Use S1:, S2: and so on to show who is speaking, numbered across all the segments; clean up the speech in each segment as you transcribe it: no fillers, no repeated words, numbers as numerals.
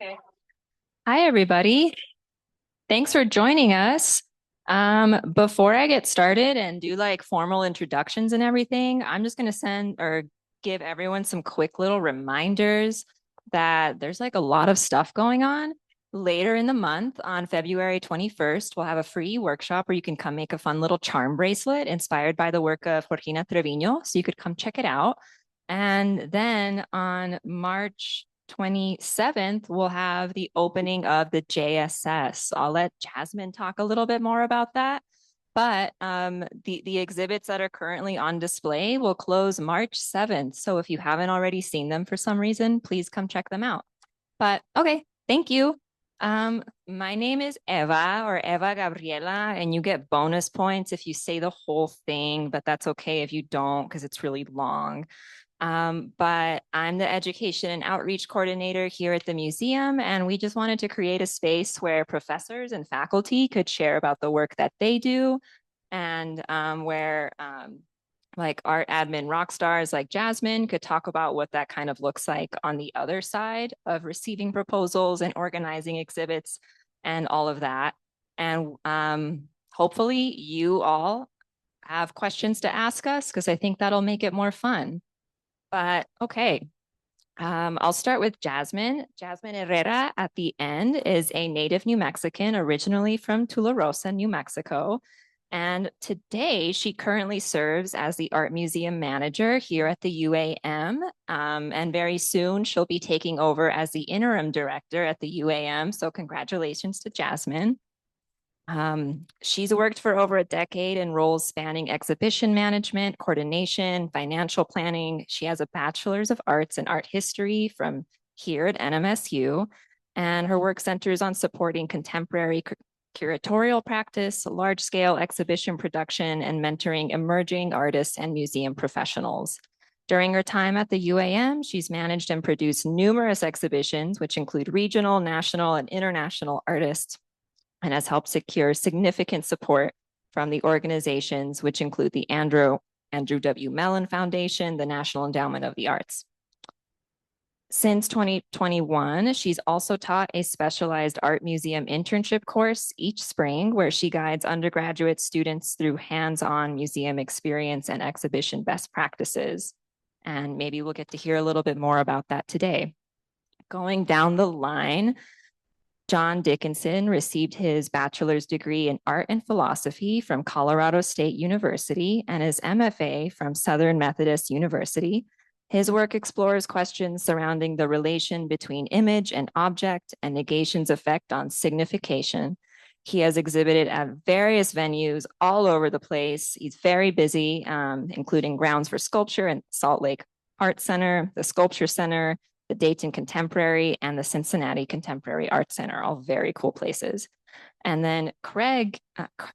S1: Okay. Hi, everybody. Thanks for joining us. Before I get started and do like formal introductions and everything, I'm just going to send or give everyone some quick little reminders that there's like a lot of stuff going on. Later in the month, on February 21st, we'll have a free workshop where you can come make a fun little charm bracelet inspired by the work of Georgina Treviño. So you could come check it out. And then on March 27th, we'll have the opening of the JSS. I'll let Jasmine talk a little bit more about that. But the exhibits that are currently on display will close March 7th. So if you haven't already seen them for some reason, please come check them out. But okay, thank you. My name is Eva or Eva Gabriella, and you get bonus points if you say the whole thing, but that's okay if you don't because it's really long. But I'm the education and outreach coordinator here at the museum, and we just wanted to create a space where professors and faculty could share about the work that they do, and where like art admin rock stars like Jasmine could talk about what that kind of looks like on the other side of receiving proposals and organizing exhibits and all of that. And hopefully you all have questions to ask us because I think that'll make it more fun. But okay, I'll start with Jasmine. Jasmine Herrera at the end is a native New Mexican, originally from Tularosa, New Mexico. And today she currently serves as the art museum manager here at the UAM. And very soon she'll be taking over as the interim director at the UAM. So congratulations to Jasmine. She's worked for over a decade in roles spanning exhibition management, coordination, financial planning. She has a bachelor's of arts and art history from here at NMSU, and her work centers on supporting contemporary curatorial practice, large-scale exhibition production, and mentoring emerging artists and museum professionals. During her time at the UAM, she's managed and produced numerous exhibitions, which include regional, national, and international artists, and has helped secure significant support from the organizations, which include the Andrew W. Mellon Foundation, the National Endowment of the Arts. Since 2021, she's also taught a specialized art museum internship course each spring, where she guides undergraduate students through hands-on museum experience and exhibition best practices. And maybe we'll get to hear a little bit more about that today. Going down the line, John Dickinson received his bachelor's degree in art and philosophy from Colorado State University and his MFA from Southern Methodist University. His work explores questions surrounding the relation between image and object and negation's effect on signification. He has exhibited at various venues all over the place. He's very busy, including Grounds for Sculpture and Salt Lake Art Center, the Sculpture Center, the Dayton Contemporary, and the Cincinnati Contemporary Art Center, all very cool places. And then Craig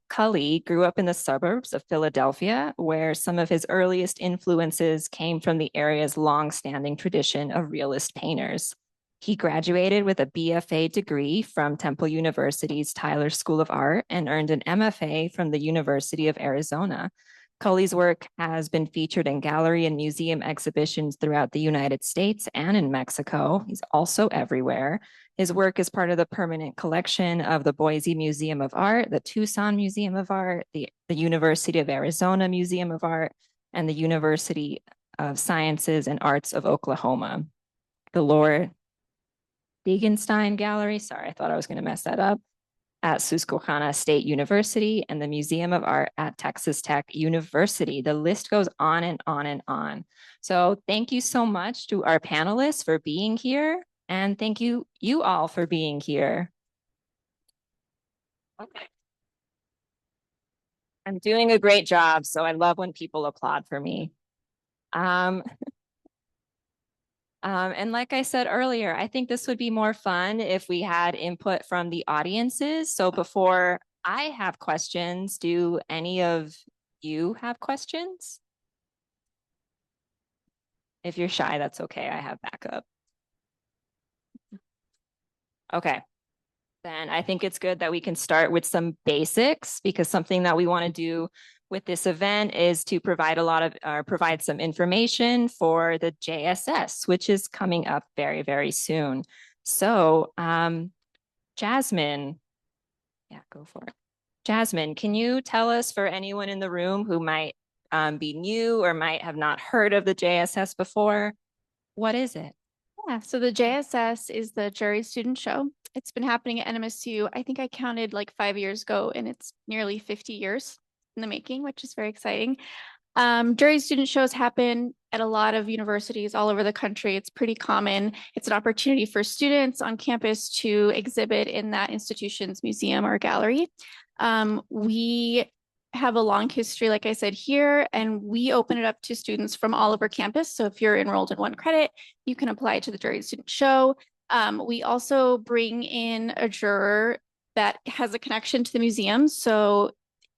S1: Cully grew up in the suburbs of Philadelphia, where some of his earliest influences came from the area's long-standing tradition of realist painters. He graduated with a BFA degree from Temple University's Tyler School of Art and earned an MFA from the University of Arizona. Cully's work has been featured in gallery and museum exhibitions throughout the United States and in Mexico. He's also everywhere. His work is part of the permanent collection of the Boise Museum of Art, the Tucson Museum of Art, the University of Arizona Museum of Art, and the University of Sciences and Arts of Oklahoma. The Lord Dickinson Gallery, sorry, I thought I was going to mess that up, at Susquehanna State University, and the Museum of Art at Texas Tech University. The list goes on and on and on. So thank you so much to our panelists for being here, and thank you all for being here. Okay. I'm doing a great job, so I love when people applaud for me. And like I said earlier, I think this would be more fun if we had input from the audiences. So before I have questions, do any of you have questions? If you're shy, that's okay. I have backup. Okay. Then I think it's good that we can start with some basics, because something that we want to do with this event is to provide provide some information for the JSS, which is coming up very, very soon. So, Jasmine, yeah, go for it. Jasmine, can you tell us, for anyone in the room who might be new or might have not heard of the JSS before, what is it?
S2: Yeah, so the JSS is the Juried Student Show. It's been happening at NMSU. I think I counted like 5 years ago, and it's nearly 50 years in the making, which is very exciting. Juried student shows happen at a lot of universities all over the country. It's pretty common. It's an opportunity for students on campus to exhibit in that institution's museum or gallery. We have a long history, like I said, here, and we open it up to students from all over campus. So if you're enrolled in one credit, you can apply to the Juried Student Show. We also bring in a juror that has a connection to the museum. So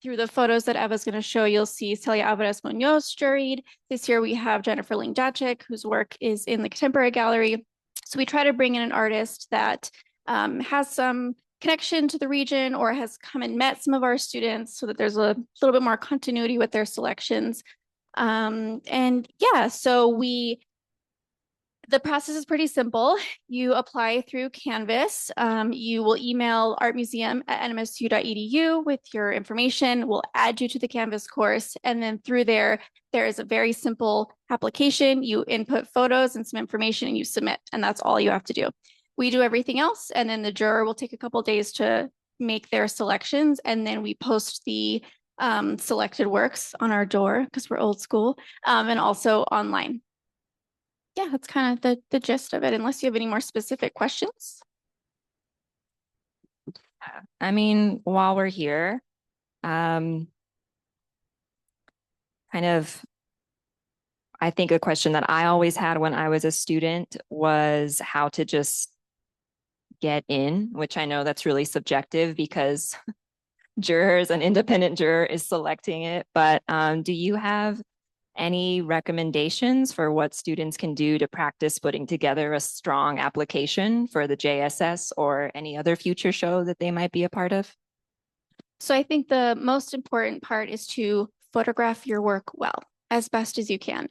S2: through the photos that Eva's going to show, you'll see Celia Alvarez Munoz juried. This year we have Jennifer Ling-Jacek, whose work is in the Contemporary Gallery. So we try to bring in an artist that has some connection to the region or has come and met some of our students so that there's a little bit more continuity with their selections. And yeah, so the process is pretty simple. You apply through Canvas. You will email artmuseum@nmsu.edu with your information. We'll add you to the Canvas course. And then through there is a very simple application. You input photos and some information and you submit, and that's all you have to do. We do everything else, and then the juror will take a couple days to make their selections, and then we post the selected works on our door because we're old school, and also online. Yeah, that's kind of the gist of it, unless you have any more specific questions.
S1: I mean, while we're here, kind of, I think a question that I always had when I was a student was how to just get in, which I know that's really subjective because an independent juror is selecting it. But do you have any recommendations for what students can do to practice putting together a strong application for the JSS or any other future show that they might be a part of?
S2: So I think the most important part is to photograph your work well, as best as you can.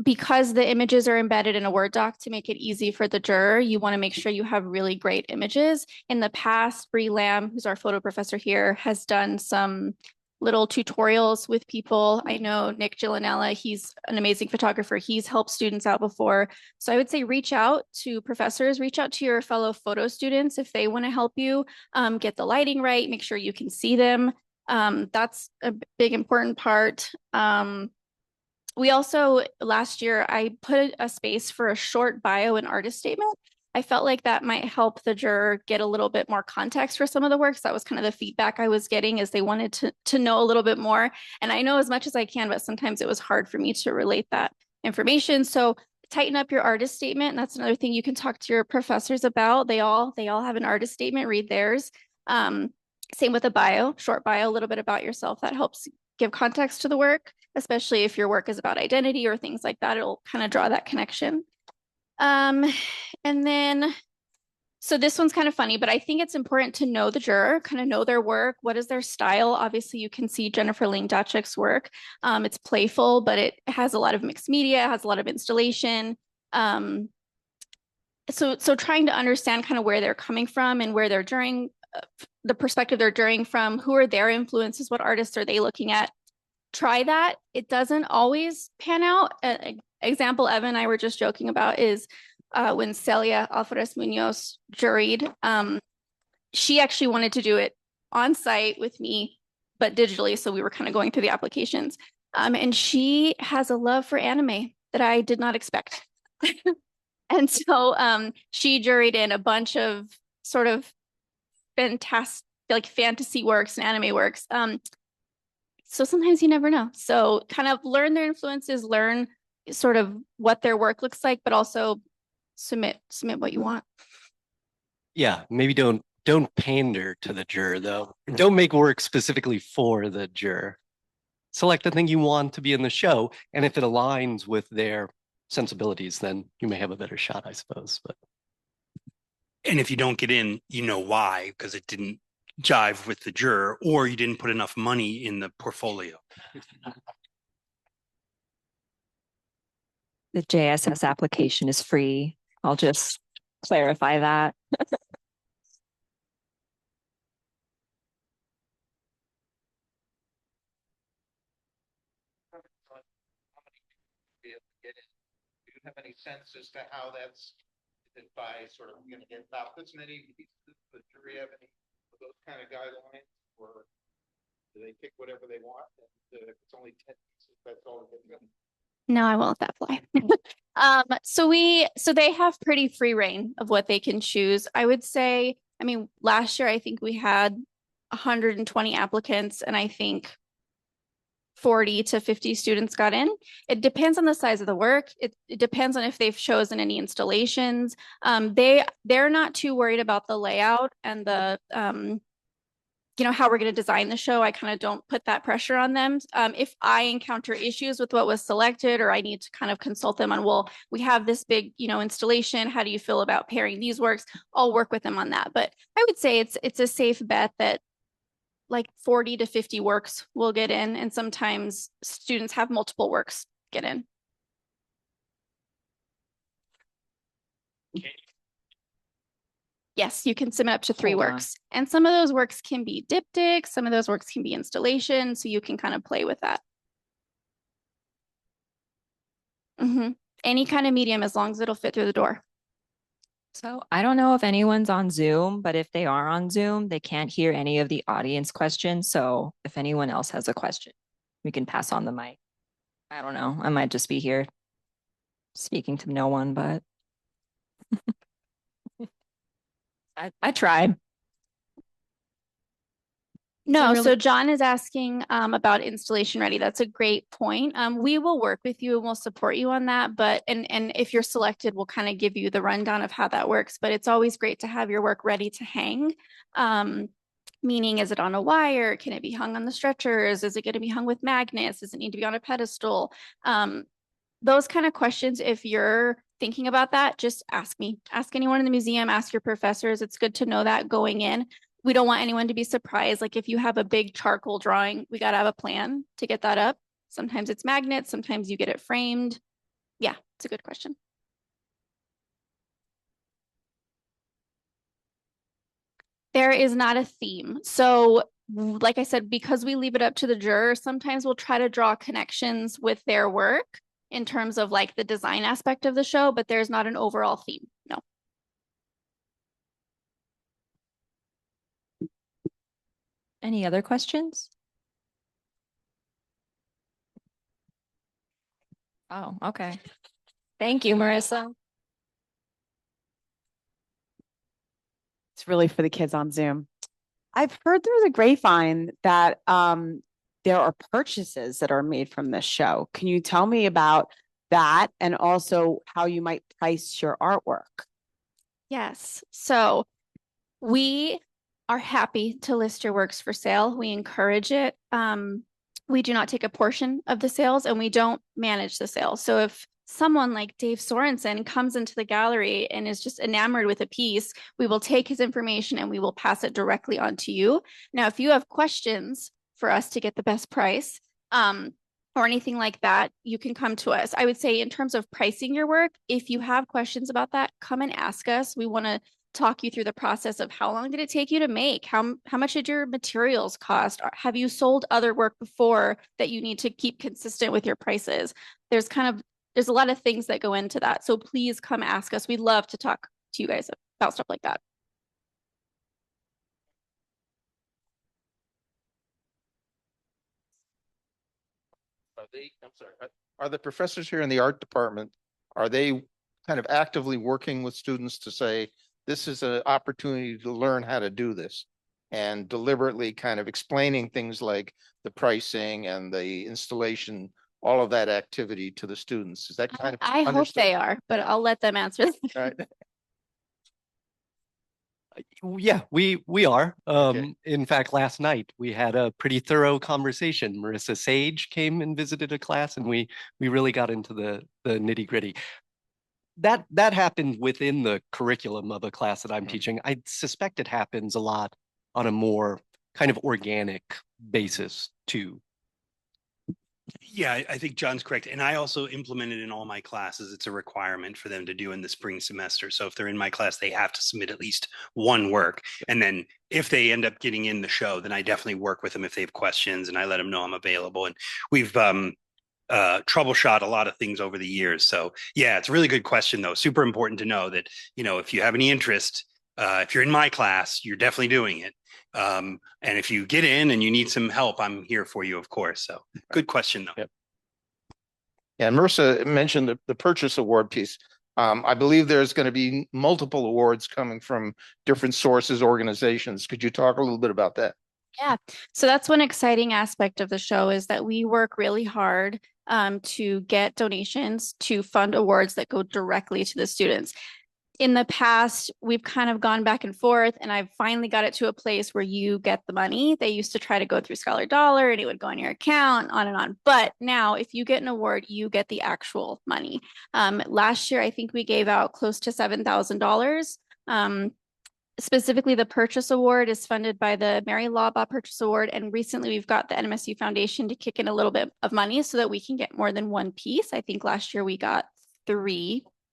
S2: Because the images are embedded in a Word doc to make it easy for the juror, you want to make sure you have really great images. In the past, Bree Lamb, who's our photo professor here, has done some little tutorials with people. I know Nick Gillanella, he's an amazing photographer. He's helped students out before. So I would say reach out to professors, reach out to your fellow photo students if they want to help you get the lighting right, make sure you can see them. That's a big important part. We also, last year, I put a space for a short bio and artist statement. I felt like that might help the juror get a little bit more context for some of the works. That was kind of the feedback I was getting, is they wanted to know a little bit more. And I know as much as I can, but sometimes it was hard for me to relate that information. So tighten up your artist statement. And that's another thing you can talk to your professors about. They all have an artist statement, read theirs. Same with a bio, short bio, a little bit about yourself. That helps give context to the work, especially if your work is about identity or things like that. It'll kind of draw that connection. And then, so this one's kind of funny, but I think it's important to know the juror, kind of know their work. What is their style? Obviously, you can see Jennifer Ling-Jacek's work. It's playful, but it has a lot of mixed media, has a lot of installation. So trying to understand kind of where they're coming from and where they're juring, the perspective they're juring from, who are their influences, what artists are they looking at? Try that. It doesn't always pan out. Example Evan and I were just joking about is when Celia Alvarez Munoz juried, she actually wanted to do it on site with me, but digitally. So we were kind of going through the applications. And she has a love for anime that I did not expect. And so she juried in a bunch of sort of fantastic, like fantasy works and anime works. So sometimes you never know. So kind of learn their influences, learn sort of what their work looks like, but also submit what you want.
S3: Yeah, maybe don't pander to the juror though. Don't make work specifically for the juror. Select the thing you want to be in the show, and if it aligns with their sensibilities, then you may have a better shot, I suppose. But
S4: and if you don't get in, you know why, because it didn't jive with the juror, or you didn't put enough money in the portfolio.
S1: The JSS application is free. I'll just clarify that.
S5: Do you have any sense as to how that's, is it by sort of, we're going to get about this many, the jury have any of those kind of guidelines, or do they pick whatever they want? And if it's only 10 pieces, that's all it is.
S2: No, I won't let that fly. So they have pretty free reign of what they can choose. I would say, I mean, last year I think we had 120 applicants, and I think 40 to 50 students got in. It depends on the size of the work. It depends on if they've chosen any installations. They're not too worried about the layout and the how we're going to design the show. I kind of don't put that pressure on them. If I encounter issues with what was selected, or I need to kind of consult them on, well, we have this big, installation. How do you feel about pairing these works? I'll work with them on that. But I would say it's a safe bet that like 40 to 50 works will get in, and sometimes students have multiple works get in. Yes, you can submit up to 3 works. And some of those works can be diptychs, some of those works can be installation, so you can kind of play with that. Any kind of medium, as long as it'll fit through the door.
S1: So I don't know if anyone's on Zoom, but if they are on Zoom, they can't hear any of the audience questions. So if anyone else has a question, we can pass on the mic. I don't know. I might just be here speaking to no one, but I tried.
S2: No, so John is asking about installation ready. That's a great point. We will work with you and we'll support you on that. But and if you're selected, we'll kind of give you the rundown of how that works. But it's always great to have your work ready to hang. Meaning, is it on a wire? Can it be hung on the stretchers? Is it going to be hung with magnets? Does it need to be on a pedestal? Those kind of questions, if you're thinking about that, just ask me. Ask anyone in the museum, ask your professors. It's good to know that going in. We don't want anyone to be surprised. Like if you have a big charcoal drawing, we got to have a plan to get that up. Sometimes it's magnets, sometimes you get it framed. Yeah, it's a good question. There is not a theme. So like I said, because we leave it up to the juror, sometimes we'll try to draw connections with their work in terms of like the design aspect of the show, but there's not an overall theme. No.
S1: Any other questions? Oh, okay. Thank you, Marissa.
S6: It's really for the kids on Zoom. I've heard through the grapevine that there are purchases that are made from this show. Can you tell me about that and also how you might price your artwork?
S2: Yes. So we are happy to list your works for sale. We encourage it. We do not take a portion of the sales and we don't manage the sales. So if someone like Dave Sorensen comes into the gallery and is just enamored with a piece, we will take his information and we will pass it directly on to you. Now, if you have questions for us to get the best price, or anything like that, you can come to us. I would say in terms of pricing your work, if you have questions about that, come and ask us. We want to talk you through the process of how long did it take you to make? How much did your materials cost? Or have you sold other work before that you need to keep consistent with your prices? There's a lot of things that go into that. So please come ask us. We'd love to talk to you guys about stuff like that.
S5: Are the professors here in the art department, are they kind of actively working with students to say, this is an opportunity to learn how to do this, and deliberately kind of explaining things like the pricing and the installation, all of that activity to the students? Is that kind of
S2: I hope they are, but I'll let them answer.
S5: right?
S3: Yeah, we are.
S5: Okay.
S3: In fact, last night we had a pretty thorough conversation. Marissa Sage came and visited a class, and we really got into the nitty gritty. That happened within the curriculum of a class that I'm teaching. I suspect it happens a lot on a more kind of organic basis too.
S4: Yeah, I think John's correct. And I also implement it in all my classes. It's a requirement for them to do in the spring semester. So if they're in my class, they have to submit at least one work. And then if they end up getting in the show, then I definitely work with them if they have questions and I let them know I'm available. And we've troubleshot a lot of things over the years. So yeah, it's a really good question though. Super important to know that, if you have any interest, if you're in my class, you're definitely doing it. And if you get in and you need some help, I'm here for you, of course. So good question though.
S5: Yep. Yeah, and Marissa mentioned the purchase award piece. I believe there's going to be multiple awards coming from different sources, organizations. Could you talk a little bit about that?
S2: Yeah, so that's one exciting aspect of the show is that we work really hard to get donations to fund awards that go directly to the students. In the past, we've kind of gone back and forth, and I've finally got it to a place where you get the money. They used to try to go through Scholar Dollar and it would go on your account, on and on. But now, if you get an award, you get the actual money. Last year, I think we gave out close to $7,000. Specifically, the Purchase Award is funded by the Mary Labaugh Purchase Award. And recently, we've got the NMSU Foundation to kick in a little bit of money so that we can get more than one piece. I think last year we got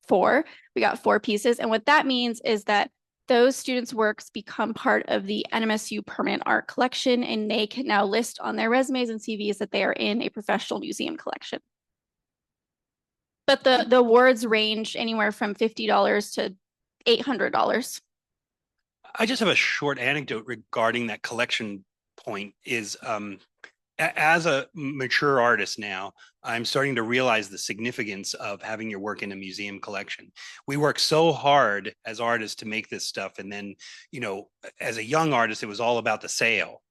S2: four. We got 4 pieces. And what that means is that those students' works become part of the NMSU permanent art collection, and they can now list on their resumes and CVs that they are in a professional museum collection. But the awards range anywhere from $50 to $800.
S4: I just have a short anecdote regarding that collection point is as a mature artist now, I'm starting to realize the significance of having your work in a museum collection. We work so hard as artists to make this stuff. And then, as a young artist, it was all about the sale.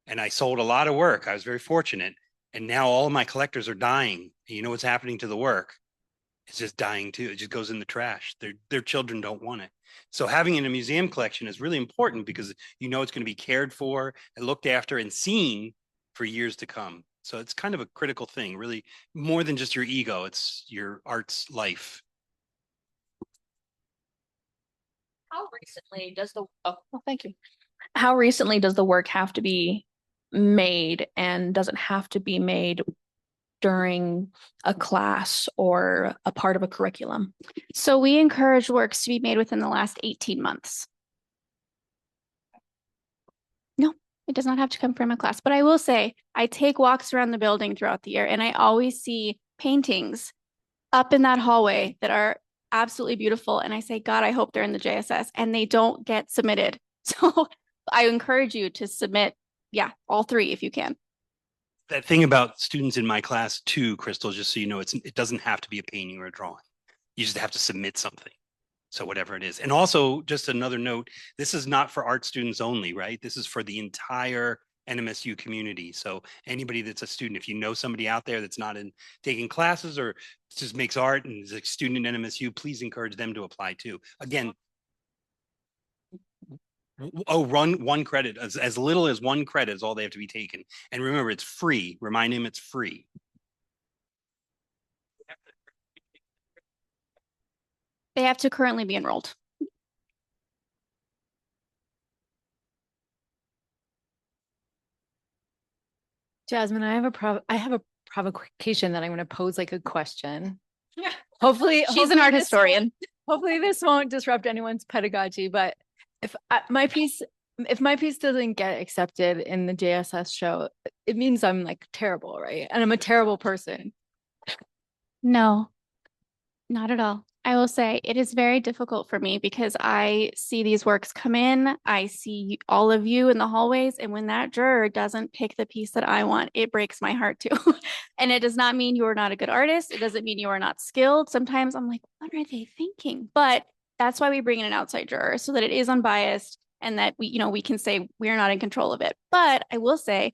S4: And I sold a lot of work. I was very fortunate. And now all of my collectors are dying. And you know what's happening to the work? It's just dying too. It just goes in the trash. Their children don't want it. So having it in a museum collection is really important because it's going to be cared for and looked after and seen for years to come. So it's kind of a critical thing, really more than just your ego. It's your art's life.
S7: How recently does thank you. How recently does the work have to be made, and does it have to be made during a class or a part of a curriculum?
S2: So we encourage works to be made within the last 18 months. No, it does not have to come from a class. But I will say, I take walks around the building throughout the year, and I always see paintings up in that hallway that are absolutely beautiful. And I say, God, I hope they're in the JSS, and they don't get submitted. So I encourage you to submit, all 3 if you can.
S4: That thing about students in my class too, Crystal, just so you know, it doesn't have to be a painting or a drawing. You just have to submit something. So whatever it is. And also just another note, this is not for art students only, right? This is for the entire NMSU community. So anybody that's a student, if you know somebody out there that's not taking classes or just makes art and is a student in NMSU, please encourage them to apply too. Again, run 1 credit, as little as 1 credit is all they have to be taken. And remember, it's free. Remind him it's free.
S2: They have to currently be enrolled.
S1: Jasmine, I have a provocation that I'm going to pose like a question. Yeah. Hopefully,
S2: she's an art historian.
S1: Hopefully this won't disrupt anyone's pedagogy, but if my piece doesn't get accepted in the JSS show, it means I'm like terrible, right? And I'm a terrible person.
S2: No, not at all. I will say it is very difficult for me because I see these works come in. I see all of you in the hallways. And when that juror doesn't pick the piece that I want, it breaks my heart too. And it does not mean you are not a good artist. It doesn't mean you are not skilled. Sometimes I'm like, what are they thinking? But that's why we bring in an outside juror so that it is unbiased and that we can say we're not in control of it. But I will say,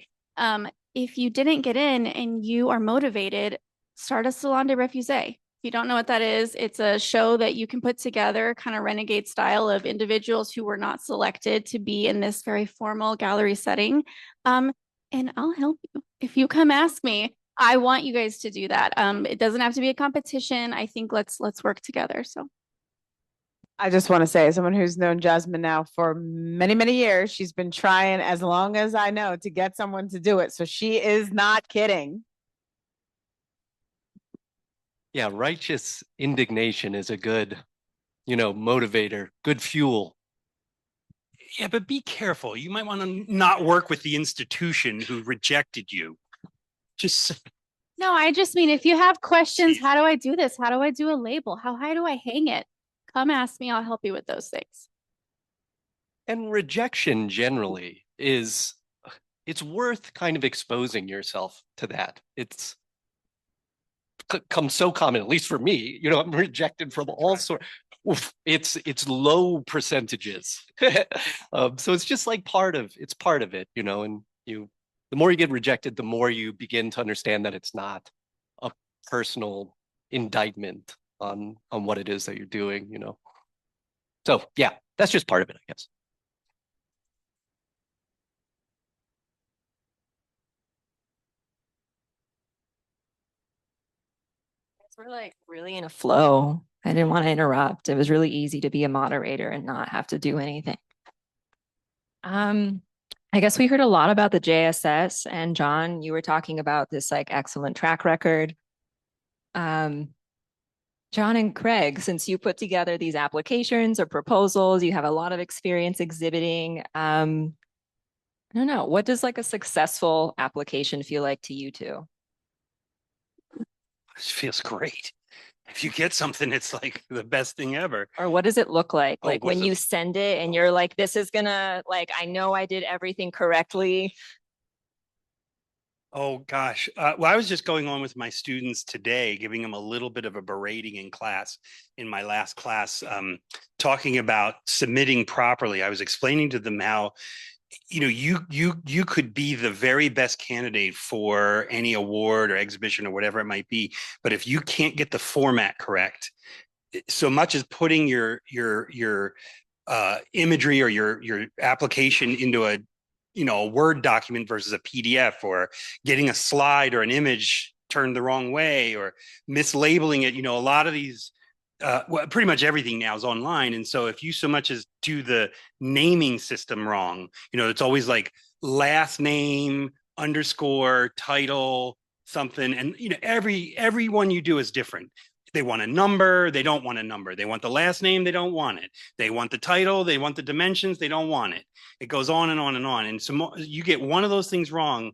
S2: if you didn't get in and you are motivated, start a Salon de Refusé. If you don't know what that is, it's a show that you can put together, kind of renegade style of individuals who were not selected to be in this very formal gallery setting. And I'll help you. If you come ask me, I want you guys to do that. It doesn't have to be a competition. I think let's work together. So
S6: I just want to say, as someone who's known Jasmine now for many, many years, she's been trying as long as I know to get someone to do it. So she is not kidding.
S3: Yeah, righteous indignation is a good, motivator, good fuel.
S4: Yeah, but be careful. You might want to not work with the institution who rejected you. Just
S2: No, I just mean if you have questions, how do I do this? How do I do a label? How high do I hang it? Come ask me. I'll help you with those things.
S3: And rejection generally it's worth kind of exposing yourself to that. It's come so common, at least for me, I'm rejected from all sorts. It's low percentages. So it's just like part of it, and the more you get rejected, the more you begin to understand that it's not a personal indictment on what it is that you're doing. So yeah, that's just part of it, I guess.
S1: We're like really in a flow. I didn't want to interrupt. It was really easy to be a moderator and not have to do anything. I guess we heard a lot about the JSS, and John, you were talking about this like excellent track record. John and Craig, since you put together these applications or proposals, you have a lot of experience exhibiting. I don't know, what does like a successful application feel like to you two?
S4: It feels great. If you get something, it's like the best thing ever.
S1: Or what does it look like?
S4: Oh,
S1: Like when you send it and you're like, this is gonna, like, I know I did everything correctly.
S4: Oh gosh. Well, I was just going on with my students today, giving them a little bit of a berating in class, in my last class, talking about submitting properly. I was explaining to them how, you could be the very best candidate for any award or exhibition or whatever it might be, but if you can't get the format correct, so much as putting your imagery or your application into a Word document versus a PDF, or getting a slide or an image turned the wrong way, or mislabeling it. A lot of these, well, pretty much everything now is online. And so if you so much as do the naming system wrong, it's always like last name underscore title something. And, every one you do is different. They want a number, they don't want a number. They want the last name, they don't want it. They want the title, they want the dimensions, they don't want it. It goes on and on and on. And so you get one of those things wrong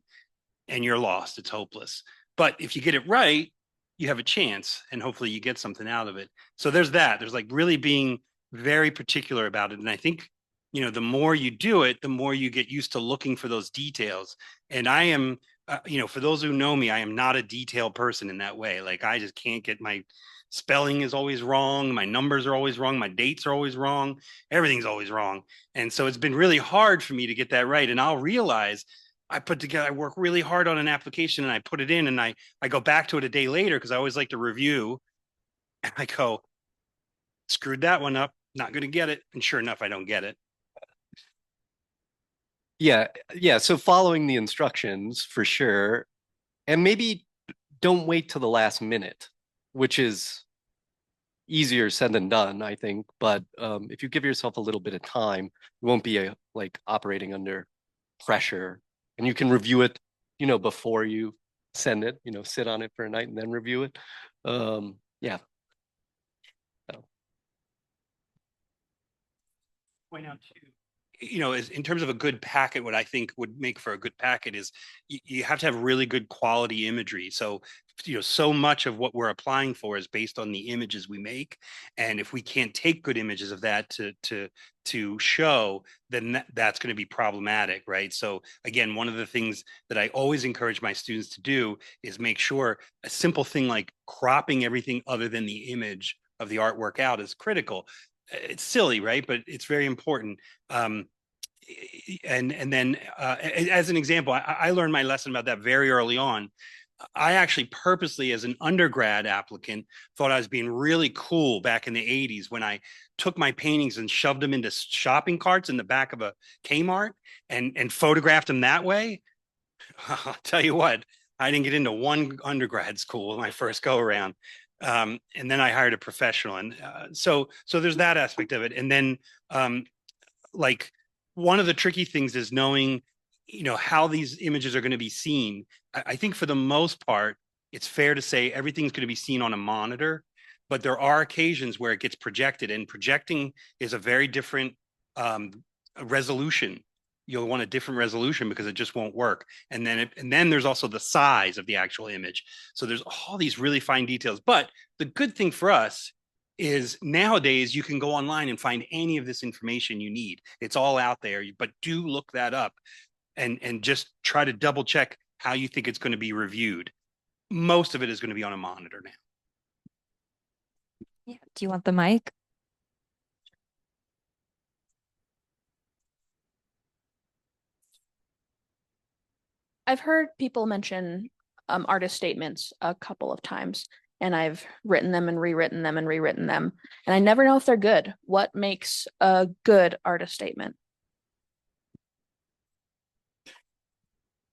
S4: and you're lost. It's hopeless. But if you get it right, you have a chance, and hopefully you get something out of it. So there's that. There's like really being very particular about it. And I think, the more you do it, the more you get used to looking for those details. And I am, for those who know me, I am not a detailed person in that way. Like I just can't get my spelling is always wrong. My numbers are always wrong. My dates are always wrong. Everything's always wrong. And so it's been really hard for me to get that right. And I'll realize I work really hard on an application and I put it in, and I go back to it a day later because I always like to review. And I go, screwed that one up, not going to get it. And sure enough, I don't get it.
S3: Yeah. Yeah. So following the instructions for sure. And maybe don't wait till the last minute, which is easier said than done, I think. But if you give yourself a little bit of time, you won't be like operating under pressure, and you can review it, before you send it, sit on it for a night and then review it. Yeah. So.
S4: Point out too, in terms of a good packet, what I think would make for a good packet is you have to have really good quality imagery. So, so much of what we're applying for is based on the images we make. And if we can't take good images of that to show, then that's going to be problematic, right? So again, one of the things that I always encourage my students to do is make sure a simple thing like cropping everything other than the image of the artwork out is critical. It's silly, right? But it's very important. And then as an example, I learned my lesson about that very early on. I actually purposely, as an undergrad applicant, thought I was being really cool back in the 80s when I took my paintings and shoved them into shopping carts in the back of a Kmart and photographed them that way. I'll tell you what, I didn't get into one undergrad school my first go around. And then I hired a professional. And so there's that aspect of it. And then like one of the tricky things is knowing, how these images are going to be seen. I think for the most part, it's fair to say everything's going to be seen on a monitor, but there are occasions where it gets projected, and projecting is a very different resolution. You'll want a different resolution because it just won't work. And then there's also the size of the actual image. So there's all these really fine details. But the good thing for us is nowadays you can go online and find any of this information you need. It's all out there, but do look that up and just try to double check how you think it's going to be reviewed. Most of it is going to be on a monitor now.
S1: Yeah. Do you want the mic?
S7: I've heard people mention artist statements a couple of times, and I've written them and rewritten them and rewritten them, and I never know if they're good. What makes a good artist statement?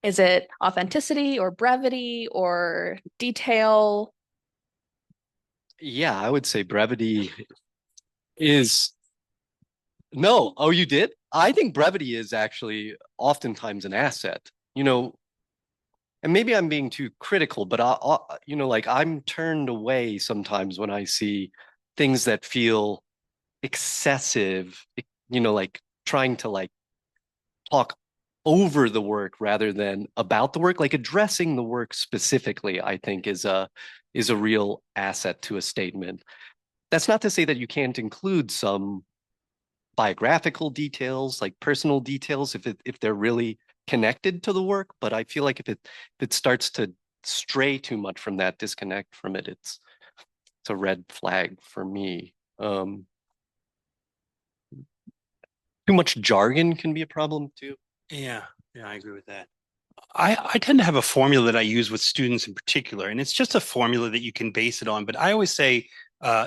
S7: Is it authenticity or brevity or detail?
S3: Yeah, I would say brevity is no. Oh, you did? I think brevity is actually oftentimes an asset. And maybe I'm being too critical, but like I'm turned away sometimes when I see things that feel excessive, like trying to like talk over the work rather than about the work. Like addressing the work specifically, I think is a real asset to a statement. That's not to say that you can't include some biographical details, like personal details, if they're really connected to the work. But I feel like if it starts to stray too much from that, disconnect from it, it's a red flag for me. Too much jargon can be a problem too.
S4: Yeah, I agree with that. I tend to have a formula that I use with students in particular, and it's just a formula that you can base it on. But I always say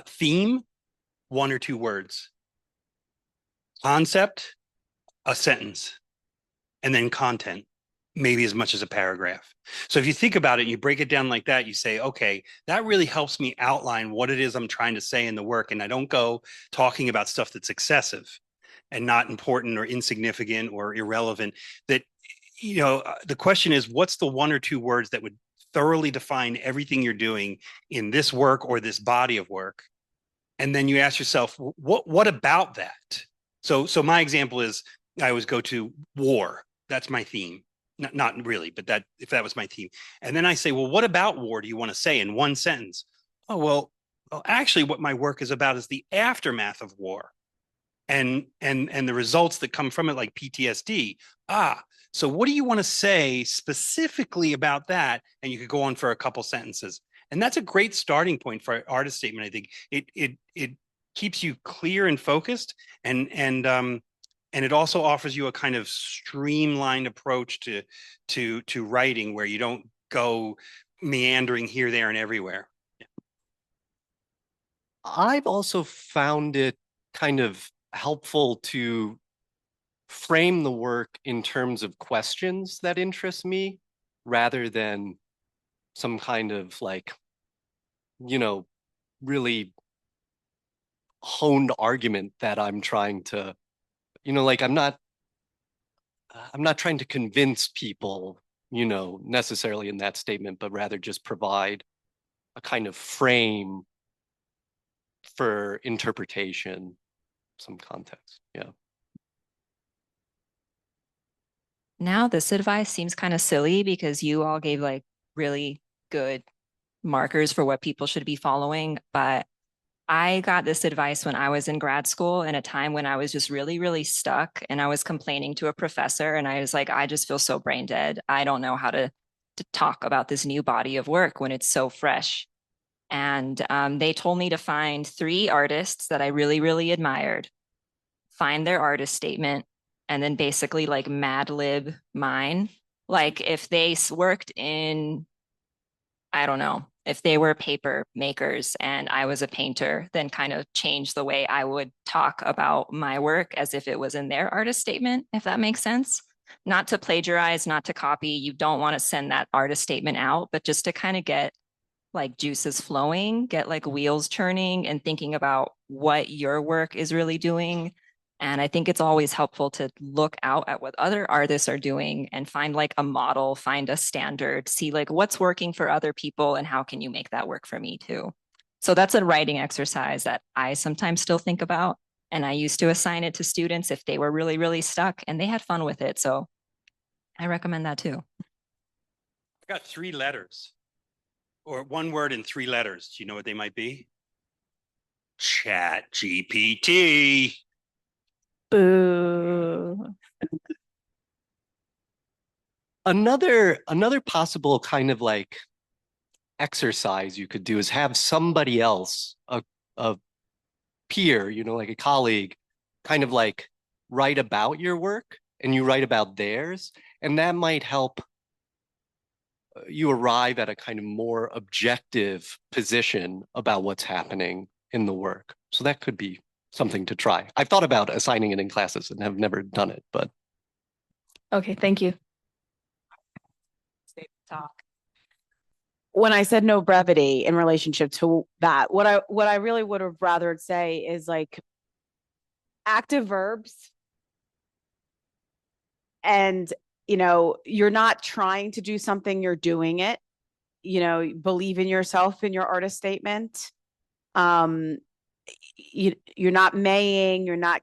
S4: theme, 1 or 2 words. Concept, a sentence. And then content, maybe as much as a paragraph. So if you think about it, you break it down like that, you say, okay, that really helps me outline what it is I'm trying to say in the work. And I don't go talking about stuff that's excessive and not important or insignificant or irrelevant. That, the question is, what's the 1 or 2 words that would thoroughly define everything you're doing in this work or this body of work? And then you ask yourself, what about that? So my example is I always go to war. That's my theme. Not really, but if that was my theme. And then I say, well, what about war do you want to say in 1 sentence? Oh, well, actually what my work is about is the aftermath of war and the results that come from it, like PTSD. So what do you want to say specifically about that? And you could go on for a couple sentences. And that's a great starting point for an artist statement. I think it keeps you clear and focused, and it also offers you a kind of streamlined approach to writing where you don't go meandering here, there, and everywhere. Yeah.
S3: I've also found it kind of helpful to frame the work in terms of questions that interest me rather than some kind of like, really honed argument that I'm trying to, like I'm not trying to convince people, necessarily in that statement, but rather just provide a kind of frame for interpretation, some context. Yeah.
S1: Now, this advice seems kind of silly because you all gave like really good markers for what people should be following. But I got this advice when I was in grad school in a time when I was just really, really stuck, and I was complaining to a professor, and I was like, I just feel so brain dead. I don't know how to talk about this new body of work when it's so fresh. And they told me to find 3 artists that I really, really admired, find their artist statement, and then basically like Mad Lib mine. Like if they worked in, I don't know, if they were paper makers and I was a painter, then kind of change the way I would talk about my work as if it was in their artist statement, if that makes sense. Not to plagiarize, not to copy. You don't want to send that artist statement out, but just to kind of get like juices flowing, get like wheels churning and thinking about what your work is really doing. And I think it's always helpful to look out at what other artists are doing and find like a model, find a standard, see like what's working for other people and how can you make that work for me too. So that's a writing exercise that I sometimes still think about. And I used to assign it to students if they were really, really stuck and they had fun with it. So I recommend that too.
S4: I got 3 letters, or one word and 3 letters. Do you know what they might be? Chat GPT.
S2: Boo.
S3: Another possible kind of like exercise you could do is have somebody else, a peer, like a colleague, kind of like write about your work and you write about theirs. And that might help you arrive at a kind of more objective position about what's happening in the work. So that could be something to try. I've thought about assigning it in classes and have never done it, but.
S7: Okay, thank you.
S6: Talk. When I said no brevity in relationship to that, what I really would have rather say is like active verbs. And, you're not trying to do something, you're doing it. Believe in yourself in your artist statement. You're not maying, you're not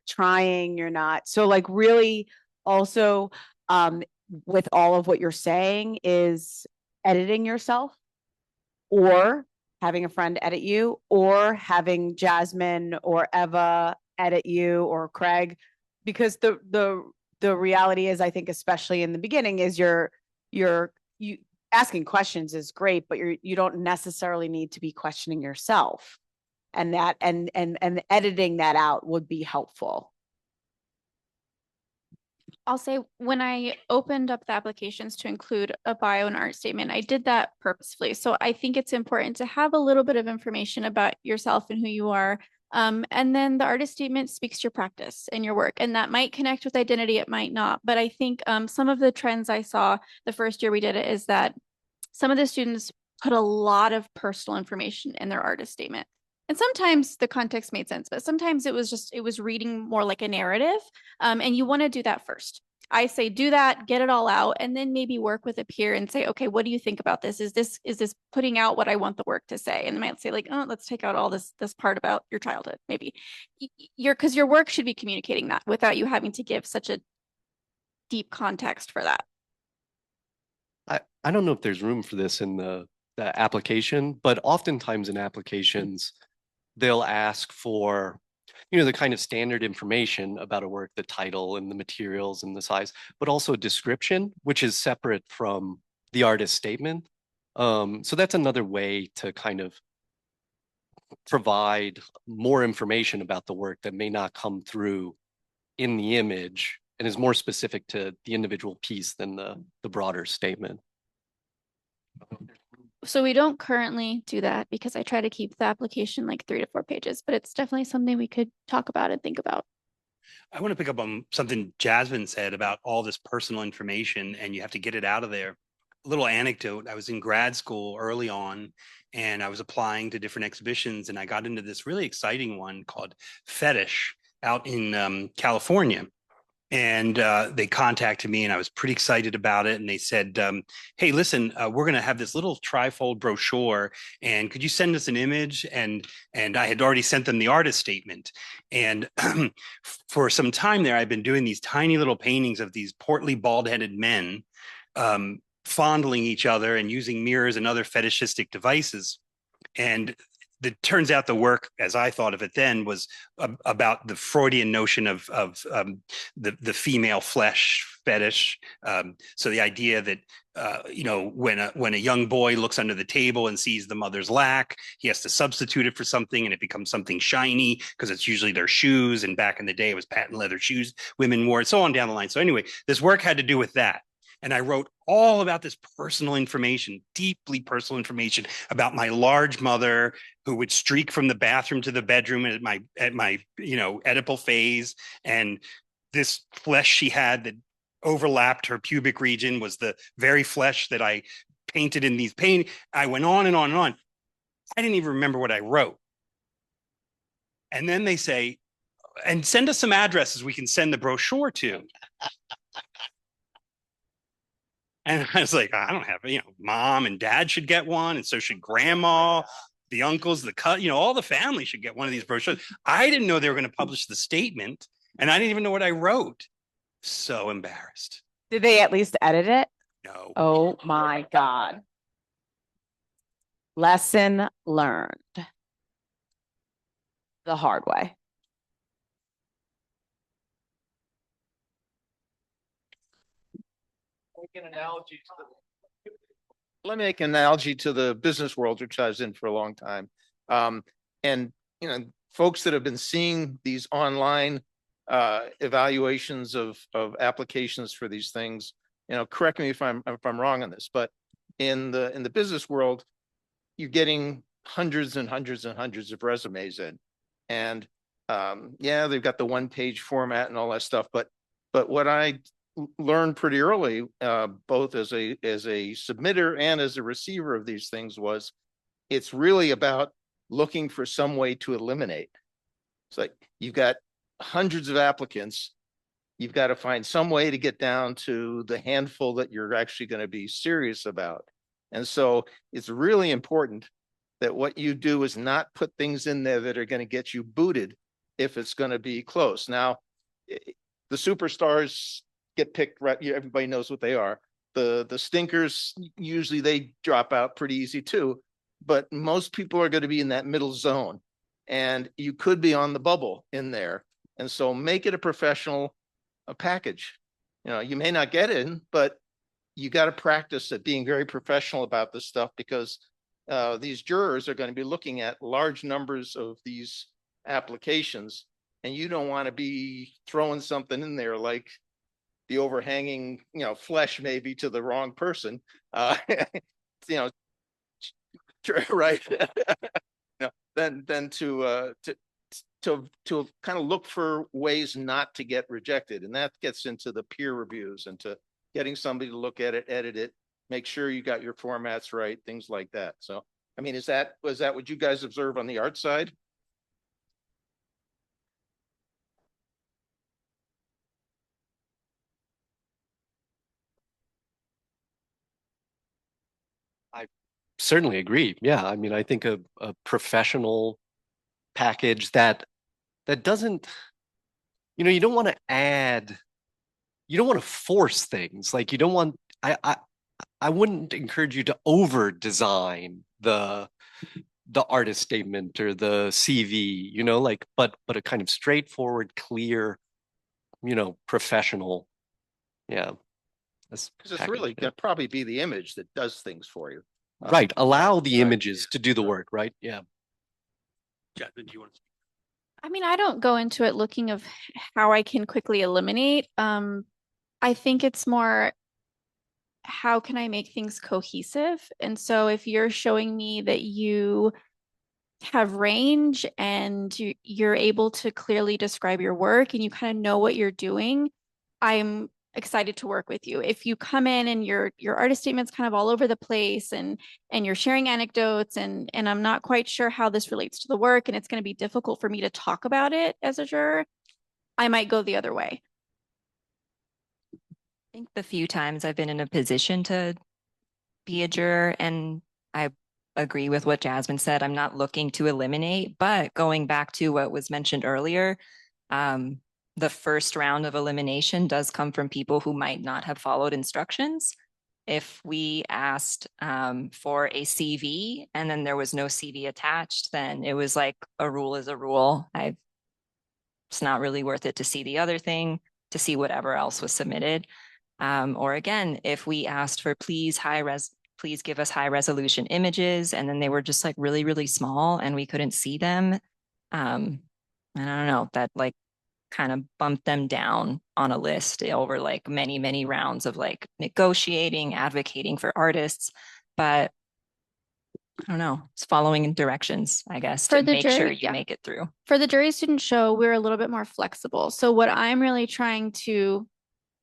S6: trying, you're not. So like really also, with all of what you're saying is editing yourself or having a friend edit you or having Jasmine or Eva edit you or Craig, because the reality is, I think, especially in the beginning, is you asking questions is great, but you don't necessarily need to be questioning yourself, and that and editing that out would be helpful.
S2: I'll say when I opened up the applications to include a bio and art statement, I did that purposefully. So I think it's important to have a little bit of information about yourself and who you are. And then the artist statement speaks to your practice and your work, and that might connect with identity, it might not. But I think some of the trends I saw the first year we did it is that some of the students put a lot of personal information in their artist statement. And sometimes the context made sense, but sometimes it was reading more like a narrative. And you want to do that first. I say do that, get it all out, and then maybe work with a peer and say, okay, what do you think about this? Is this putting out what I want the work to say? And they might say like, oh, let's take out all this part about your childhood, maybe. Because your work should be communicating that without you having to give such a deep context for that.
S3: I don't know if there's room for this in the application, but oftentimes in applications, they'll ask for, the kind of standard information about a work, the title and the materials and the size, but also a description, which is separate from the artist statement. So that's another way to kind of provide more information about the work that may not come through in the image and is more specific to the individual piece than the broader statement.
S2: So we don't currently do that because I try to keep the application like 3 to 4 pages, but it's definitely something we could talk about and think about.
S4: I want to pick up on something Jasmine said about all this personal information and you have to get it out of there. A little anecdote. I was in grad school early on and I was applying to different exhibitions and I got into this really exciting one called Fetish out in California. And they contacted me and I was pretty excited about it. And they said, hey, listen, we're going to have this little trifold brochure. And could you send us an image? And I had already sent them the artist statement. And for some time there, I've been doing these tiny little paintings of these portly, bald-headed men fondling each other and using mirrors and other fetishistic devices. And it turns out the work, as I thought of it then, was about the Freudian notion of the female flesh fetish. So the idea that when a young boy looks under the table and sees the mother's lack, he has to substitute it for something, and it becomes something shiny because it's usually their shoes. And back in the day, it was patent leather shoes women wore, and so on down the line. So anyway, this work had to do with that. And I wrote all about this personal information, deeply personal information about my large mother who would streak from the bathroom to the bedroom at my Oedipal phase. And this flesh she had that overlapped her pubic region was the very flesh that I painted in these paint. I went on and on and on. I didn't even remember what I wrote. And then they say, and send us some addresses we can send the brochure to. And I was like, I don't have, mom and dad should get one. And so should grandma, the uncles, all the family should get one of these brochures. I didn't know they were going to publish the statement, and I didn't even know what I wrote. So embarrassed.
S6: Did they at least edit it?
S4: No.
S6: Oh my God. Lesson learned the hard way.
S5: Let me make an analogy to the business world, which I was in for a long time. And folks that have been seeing these online evaluations of applications for these things, correct me if I'm wrong on this, but in the business world, you're getting hundreds and hundreds and hundreds of resumes in, and yeah, they've got the one-page format and all that stuff, but what I learned pretty early, both as a submitter and as a receiver of these things, was it's really about looking for some way to eliminate. It's like you've got hundreds of applicants. You've got to find some way to get down to the handful that you're actually going to be serious about. And so it's really important that what you do is not put things in there that are going to get you booted if it's going to be close. Now, the superstars get picked, right? Everybody knows what they are. The stinkers, usually they drop out pretty easy too, but most people are going to be in that middle zone, and you could be on the bubble in there. And so make it a professional package. You may not get in, but you got to practice at being very professional about this stuff, because these jurors are going to be looking at large numbers of these applications, and you don't want to be throwing something in there like the overhanging, flesh maybe to the wrong person, right? Then to kind of look for ways not to get rejected, and that gets into the peer reviews and to getting somebody to look at it, edit it, make sure you got your formats right, things like that. So, I mean, was that what you guys observe on the art side?
S3: I certainly agree. Yeah, I mean, I think a professional package that doesn't, you don't want to add, you don't want to force things. Like you don't want, I wouldn't encourage you to over design the artist statement or the CV, but a kind of straightforward, clear, professional. Yeah.
S5: Because it's really going to probably be the image that does things for you.
S3: Right. Allow the images to do the work, right? Yeah.
S4: Jasmine, do you want to speak?
S2: I mean, I don't go into it looking of how I can quickly eliminate. I think it's more, how can I make things cohesive? And so if you're showing me that you have range and you're able to clearly describe your work and you kind of know what you're doing, I'm excited to work with you. If you come in and your artist statement's kind of all over the place and you're sharing anecdotes and I'm not quite sure how this relates to the work and it's going to be difficult for me to talk about it as a juror, I might go the other way.
S1: I think the few times I've been in a position to be a juror, and I agree with what Jasmine said, I'm not looking to eliminate, but going back to what was mentioned earlier, the first round of elimination does come from people who might not have followed instructions. If we asked for a CV and then there was no CV attached, then it was like a rule is a rule. It's not really worth it to see the other thing, to see whatever else was submitted. Or again, if we asked for please give us high resolution images, and then they were just like really, really small and we couldn't see them. And I don't know, that like kind of bumped them down on a list over like many, many rounds of like negotiating, advocating for artists. But I don't know, it's following directions, I guess, to make sure you make it through.
S2: For the Juried Student Show, we're a little bit more flexible. So what I'm really trying to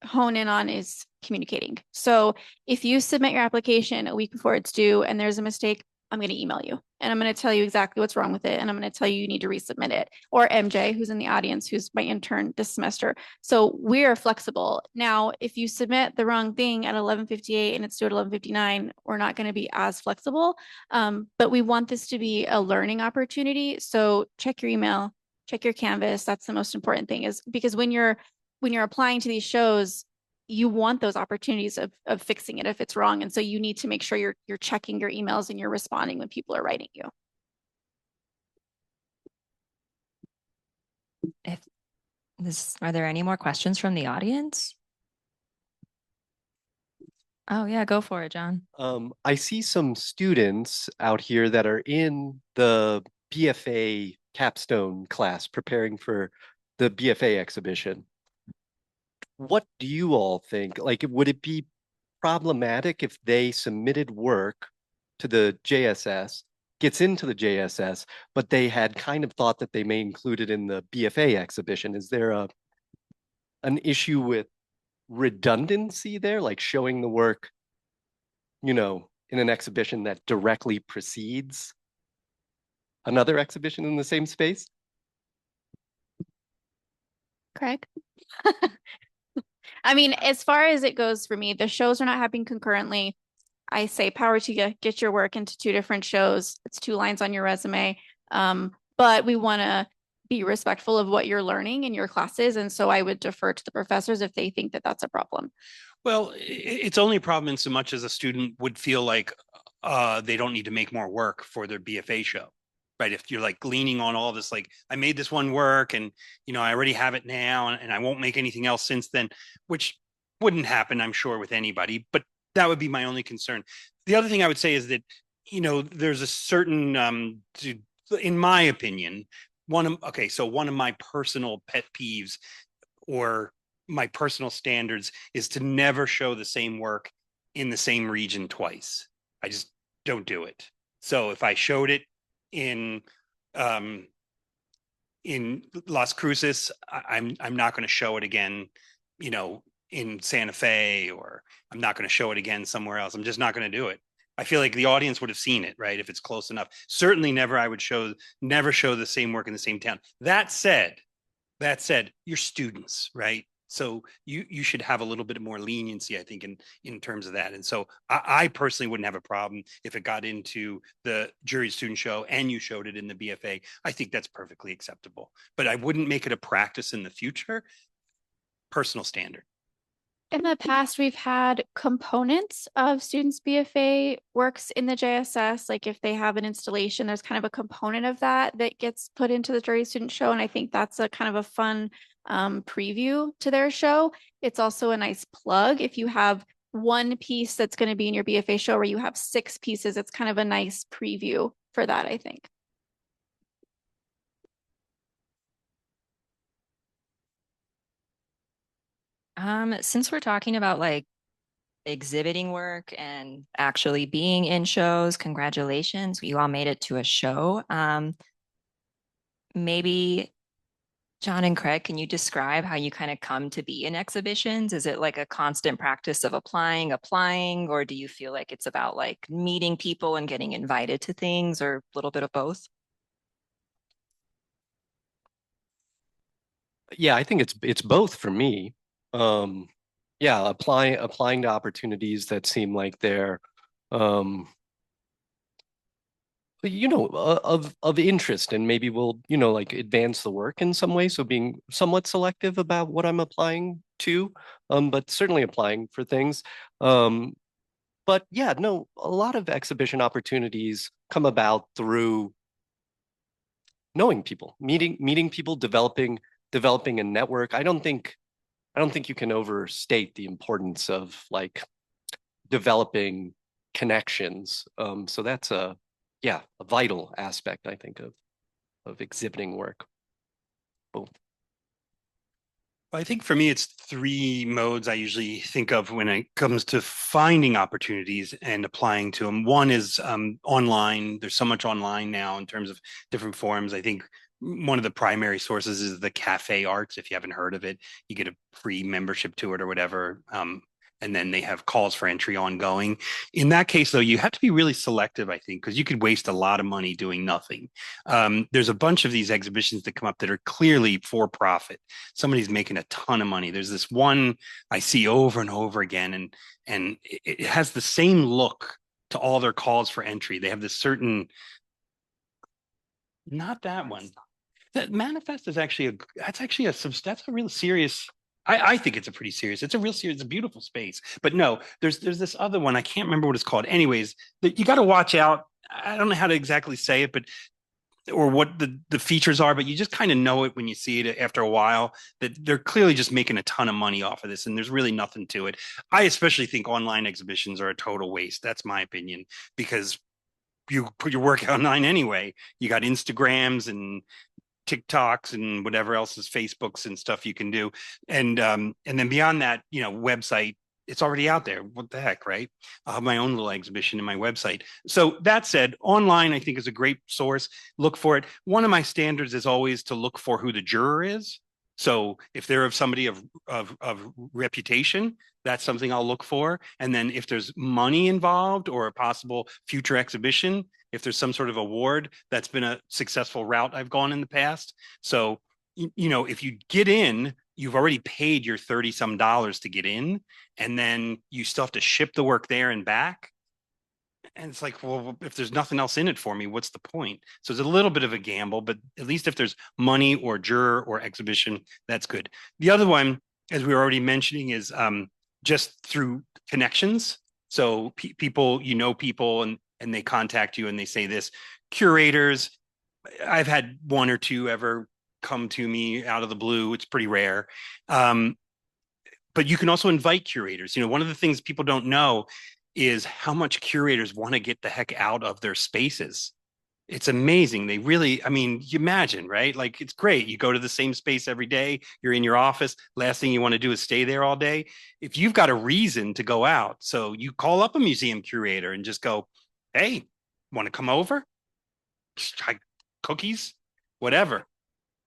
S2: hone in on is communicating. So if you submit your application a week before it's due and there's a mistake, I'm going to email you and I'm going to tell you exactly what's wrong with it. And I'm going to tell you you need to resubmit it. Or MJ, who's in the audience, who's my intern this semester. So we are flexible. Now, if you submit the wrong thing at 11:58 and it's due at 11:59, we're not going to be as flexible. But we want this to be a learning opportunity. So check your email, check your Canvas. That's the most important thing, is because when you're applying to these shows, you want those opportunities of fixing it if it's wrong. And so you need to make sure you're checking your emails and you're responding when people are writing you.
S1: Are there any more questions from the audience? Oh yeah, go for it, John.
S3: I see some students out here that are in the BFA capstone class preparing for the BFA exhibition. What do you all think? Like, would it be problematic if they submitted work to the JSS, gets into the JSS, but they had kind of thought that they may include it in the BFA exhibition? Is there an issue with redundancy there, like showing the work, you know, in an exhibition that directly precedes another exhibition in the same space?
S2: Craig? I mean, as far as it goes for me, the shows are not happening concurrently. I say power to you, get your work into 2 different shows. It's 2 lines on your resume. But we want to be respectful of what you're learning in your classes. And so I would defer to the professors if they think that that's a problem.
S4: Well, it's only a problem in so much as a student would feel like they don't need to make more work for their BFA show, right? If you're like leaning on all this, like I made this one work and, you know, I already have it now and I won't make anything else since then, which wouldn't happen, I'm sure, with anybody, but that would be my only concern. The other thing I would say is that, you know, there's a certain, in my opinion, one of my personal pet peeves or my personal standards is to never show the same work in the same region twice. I just don't do it. So if I showed it in Las Cruces, I'm not going to show it again, you know, in Santa Fe, or I'm not going to show it again somewhere else. I'm just not going to do it. I feel like the audience would have seen it, right? If it's close enough. Certainly never never show the same work in the same town. That said, you're students, right? So you should have a little bit more leniency, I think, in terms of that. And so I personally wouldn't have a problem if it got into the Juried Student Show and you showed it in the BFA. I think that's perfectly acceptable. But I wouldn't make it a practice in the future. Personal standard.
S2: In the past, we've had components of students' BFA works in the JSS. Like if they have an installation, there's kind of a component of that gets put into the Juried Student Show. And I think that's a kind of a fun preview to their show. It's also a nice plug. If you have one piece that's going to be in your BFA show where you have 6 pieces, it's kind of a nice preview for that, I think.
S1: Since we're talking about like exhibiting work and actually being in shows, congratulations, you all made it to a show. Maybe John and Craig, can you describe how you kind of come to be in exhibitions? Is it like a constant practice of applying, or do you feel like it's about like meeting people and getting invited to things, or a little bit of both?
S3: Yeah, I think it's both for me. Yeah, applying to opportunities that seem like they're you know, of interest, and maybe will, you know, like advance the work in some way. So being somewhat selective about what I'm applying to, but certainly applying for things. But yeah, no, a lot of exhibition opportunities come about through knowing people, meeting people, developing a network. I don't think you can overstate the importance of like developing connections. So that's a vital aspect, I think, of exhibiting work. Both.
S4: I think for me, it's 3 modes I usually think of when it comes to finding opportunities and applying to them. One is online. There's so much online now in terms of different forums. I think one of the primary sources is the Cafe Arts. If you haven't heard of it, you get a free membership to it or whatever. And then they have calls for entry ongoing. In that case, though, you have to be really selective, I think, because you could waste a lot of money doing nothing. There's a bunch of these exhibitions that come up that are clearly for profit. Somebody's making a ton of money. There's this one I see over and over again, and it has the same look to all their calls for entry. They have this certain, not that one. That manifest is actually that's a real serious. I think it's a pretty serious. It's a real serious. It's a beautiful space. But no, there's this other one. I can't remember what it's called. Anyways, you got to watch out. I don't know how to exactly say it, but or what the features are, but you just kind of know it when you see it after a while that they're clearly just making a ton of money off of this, and there's really nothing to it. I especially think online exhibitions are a total waste. That's my opinion, because you put your work online anyway. You got Instagrams and TikToks and whatever else is Facebooks and stuff you can do. And then beyond that, website, it's already out there. What the heck, right? I'll have my own little exhibition in my website. So that said, online, I think, is a great source. Look for it. One of my standards is always to look for who the juror is. So if they're of somebody of reputation, that's something I'll look for. And then if there's money involved or a possible future exhibition, if there's some sort of award, that's been a successful route I've gone in the past. So, if you get in, you've already paid your $30-some to get in, and then you still have to ship the work there and back. And it's like, well, if there's nothing else in it for me, what's the point? So it's a little bit of a gamble, but at least if there's money or juror or exhibition, that's good. The other one, as we were already mentioning, is just through connections. So people, people, and they contact you and they say this. Curators, I've had one or two ever come to me out of the blue. It's pretty rare. But you can also invite curators. One of the things people don't know is how much curators want to get the heck out of their spaces. It's amazing. They really, you imagine, right? Like, it's great. You go to the same space every day. You're in your office. Last thing you want to do is stay there all day. If you've got a reason to go out, so you call up a museum curator and just go, hey, want to come over? Try cookies, whatever.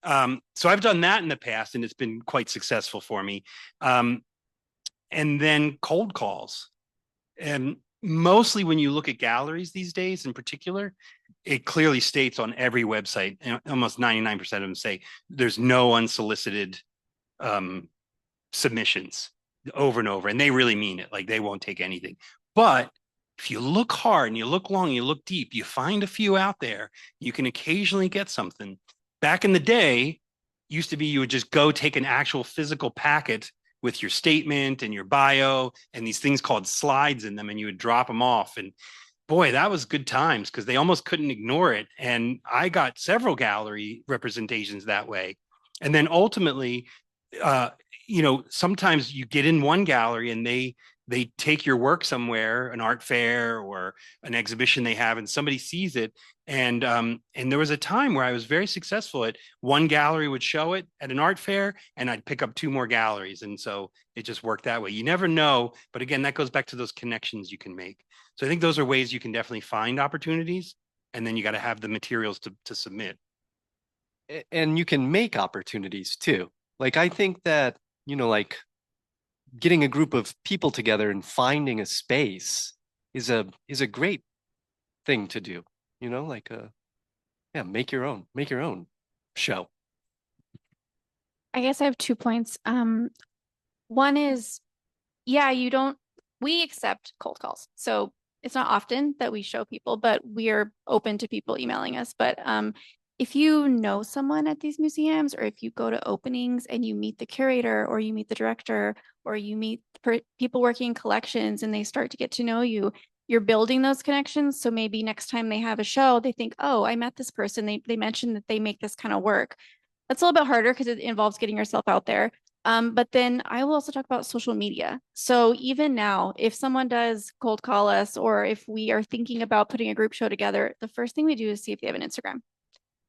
S4: So I've done that in the past, and it's been quite successful for me. And then cold calls. And mostly when you look at galleries these days in particular, it clearly states on every website, almost 99% of them say there's no unsolicited submissions over and over. And they really mean it. Like, they won't take anything. But if you look hard and you look long, and you look deep, you find a few out there, you can occasionally get something. Back in the day, used to be you would just go take an actual physical packet with your statement and your bio and these things called slides in them, and you would drop them off. And boy, that was good times, because they almost couldn't ignore it. And I got several gallery representations that way. And then ultimately, sometimes you get in one gallery and they take your work somewhere, an art fair or an exhibition they have, and somebody sees it. And there was a time where I was very successful at one gallery would show it at an art fair, and I'd pick up two more galleries. And so it just worked that way. You never know. But again, that goes back to those connections you can make. So I think those are ways you can definitely find opportunities. And then you got to have the materials to submit.
S3: And you can make opportunities too. Like, I think that, like, getting a group of people together and finding a space is a great thing to do. Make your own show.
S2: I guess I have 2 points. One is, we accept cold calls. So it's not often that we show people, but we are open to people emailing us. But if you know someone at these museums, or if you go to openings and you meet the curator or you meet the director or you meet people working in collections and they start to get to know you, you're building those connections. So maybe next time they have a show, they think, oh, I met this person. They mentioned that they make this kind of work. That's a little bit harder because it involves getting yourself out there. But then I will also talk about social media. So even now, if someone does cold call us, or if we are thinking about putting a group show together, the first thing we do is see if they have an Instagram.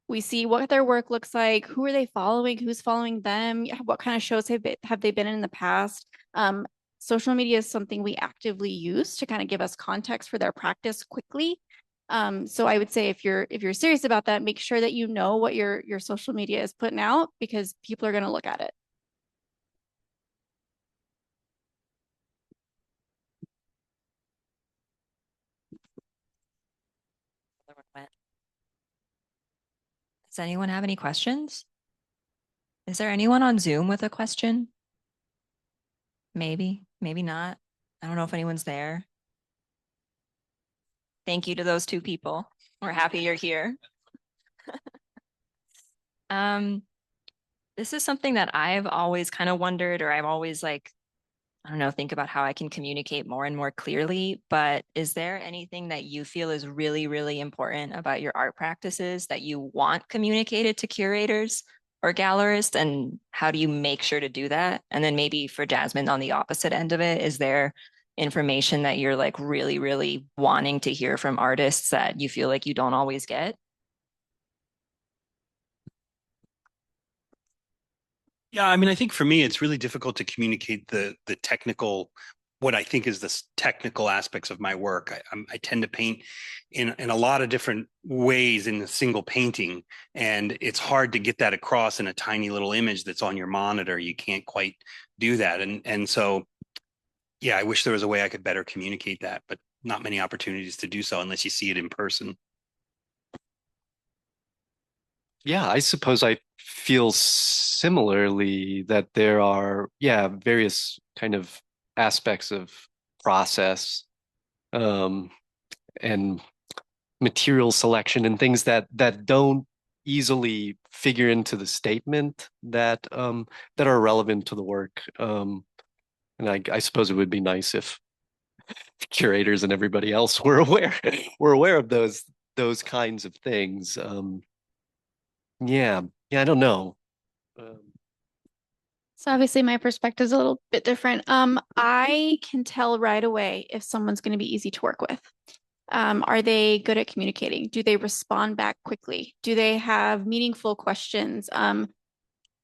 S2: We see what their work looks like, who are they following, who's following them, what kind of shows have they been in the past. Social media is something we actively use to kind of give us context for their practice quickly. So I would say if you're serious about that, make sure that you know what your social media is putting out, because people are going to look at it.
S1: Does anyone have any questions? Is there anyone on Zoom with a question? Maybe, maybe not. I don't know if anyone's there. Thank you to those two people. We're happy you're here. This is something that I've always kind of wondered, or I've always like, I don't know, think about how I can communicate more and more clearly. But is there anything that you feel is really, really important about your art practices that you want communicated to curators or gallerists? And how do you make sure to do that? And then maybe for Jasmine on the opposite end of it, is there information that you're like really, really wanting to hear from artists that you feel like you don't always get?
S4: Yeah, I mean, I think for me, it's really difficult to communicate the technical, what I think is the technical aspects of my work. I tend to paint in a lot of different ways in a single painting, and it's hard to get that across in a tiny little image that's on your monitor. You can't quite do that, and so yeah, I wish there was a way I could better communicate that, but not many opportunities to do so unless you see it in person.
S3: Yeah, I suppose I feel similarly that there are, yeah, various kind of aspects of process, um, and material selection and things that don't easily figure into the statement that are relevant to the work. And I suppose it would be nice if curators and everybody else were aware were aware of those kinds of things. Yeah, yeah, I don't know. Um,
S2: So obviously my perspective is a little bit different. I can tell right away if someone's going to be easy to work with. Are they good at communicating? Do they respond back quickly? Do they have meaningful questions?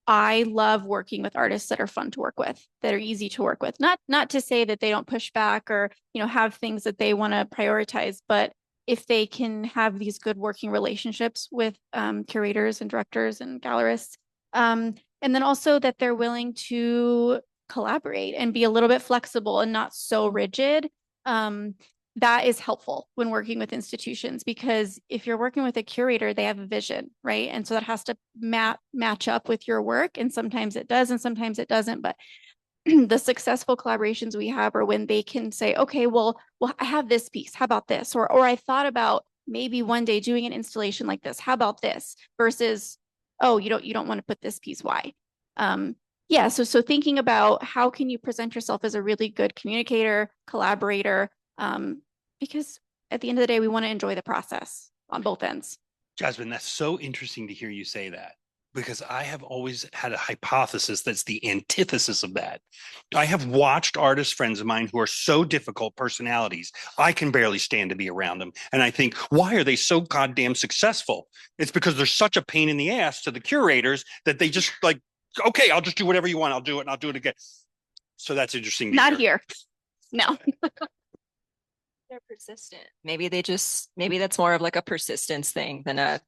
S2: I love working with artists that are fun to work with, that are easy to work with. Not to say that they don't push back or, have things that they want to prioritize, but if they can have these good working relationships with curators and directors and gallerists, and then also that they're willing to collaborate and be a little bit flexible and not so rigid. That is helpful when working with institutions, because if you're working with a curator, they have a vision, right? And so that has to match up with your work. And sometimes it does, and sometimes it doesn't. But the successful collaborations we have are when they can say, okay, well, I have this piece. How about this? Or I thought about maybe one day doing an installation like this. How about this? Versus, oh, you don't want to put this piece. Why? Yeah. So thinking about how can you present yourself as a really good communicator, collaborator, because at the end of the day, we want to enjoy the process on both ends.
S4: Jasmine, that's so interesting to hear you say that, because I have always had a hypothesis that's the antithesis of that. I have watched artist friends of mine who are so difficult personalities, I can barely stand to be around them. And I think, why are they so goddamn successful? It's because they're such a pain in the ass to the curators that they just like, okay, I'll just do whatever you want. I'll do it and I'll do it again. So that's interesting.
S2: Not here. No.
S1: They're persistent. Maybe that's more of like a persistence thing than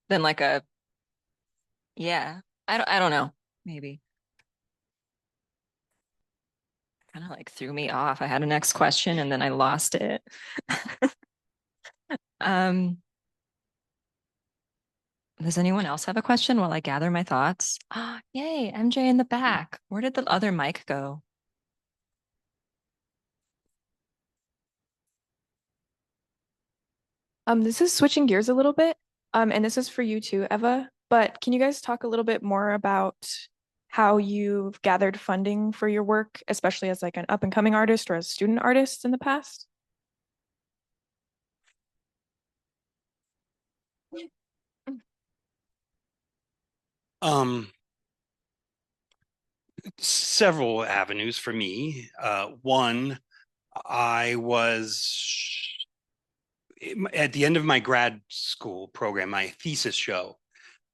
S1: like a, yeah. I don't know. Maybe. Kind of like threw me off. I had a next question and then I lost it. Does anyone else have a question while I gather my thoughts? Ah, yay, MJ in the back. Where did the other mic go?
S8: This is switching gears a little bit. And this is for you too, Eva. But can you guys talk a little bit more about how you've gathered funding for your work, especially as like an up and coming artist or as a student artist in the past?
S4: Several avenues for me. One, I was at the end of my grad school program, my thesis show.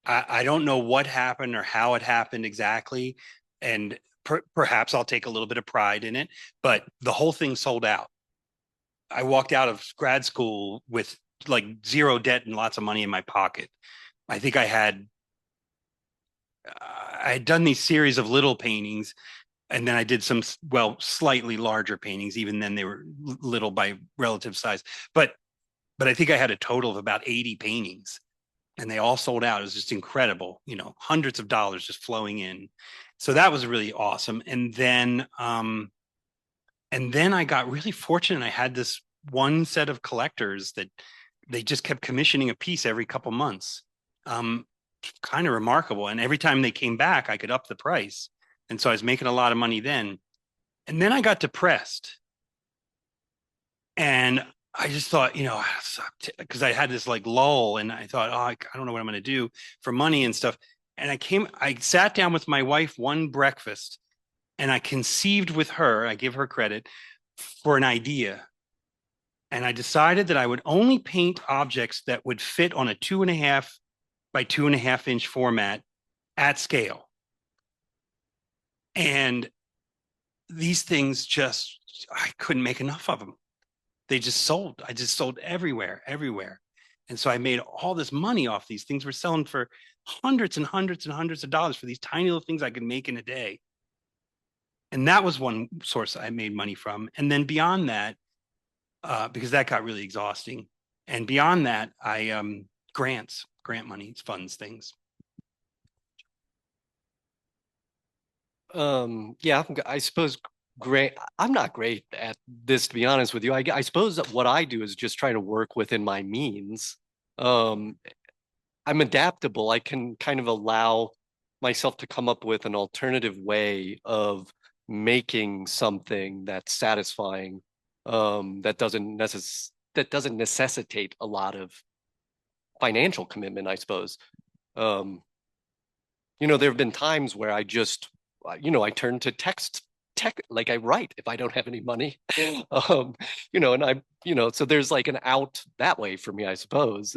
S4: I don't know what happened or how it happened exactly, and perhaps I'll take a little bit of pride in it, but the whole thing sold out. I walked out of grad school with like zero debt and lots of money in my pocket. I think I had done these series of little paintings, and then I did some, well, slightly larger paintings. Even then they were little by relative size, but I think I had a total of about 80 paintings, and they all sold out. It was just incredible, hundreds of dollars just flowing in. So that was really awesome. And then I got really fortunate. I had this one set of collectors that they just kept commissioning a piece every couple months. Kind of remarkable. And every time they came back, I could up the price. And so I was making a lot of money then. And then I got depressed. And I just thought, because I had this like lull, and I thought, I don't know what I'm going to do for money and stuff. And I sat down with my wife one breakfast, and I conceived with her, I give her credit, for an idea. And I decided that I would only paint objects that would fit on a 2.5 by 2.5 inch format at scale. And these things I couldn't make enough of them. They just sold. I just sold everywhere. And so I made all this money off these things. We're selling for hundreds and hundreds and hundreds of dollars for these tiny little things I could make in a day. And that was one source I made money from. And then beyond that, because that got really exhausting. And beyond that, grant money funds things.
S3: Yeah, I suppose great. I'm not great at this, to be honest with you. I suppose that what I do is just try to work within my means. I'm adaptable. I can kind of allow myself to come up with an alternative way of making something that's satisfying, that doesn't necessitate a lot of financial commitment, I suppose. There have been times where I just, I turn to tech, like I write if I don't have any money. And so there's like an out that way for me, I suppose.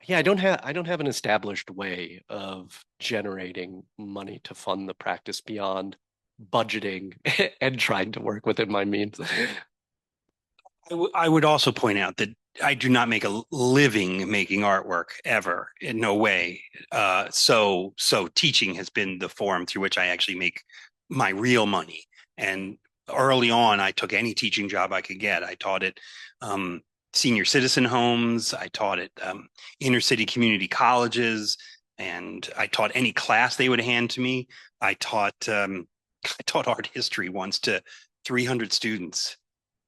S3: Yeah, I don't have an established way of generating money to fund the practice beyond budgeting and trying to work within my means.
S4: I would also point out that I do not make a living making artwork ever, in no way. So teaching has been the form through which I actually make my real money. And early on, I took any teaching job I could get. I taught at senior citizen homes. I taught at inner city community colleges, and I taught any class they would hand to me. I taught art history once to 300 students,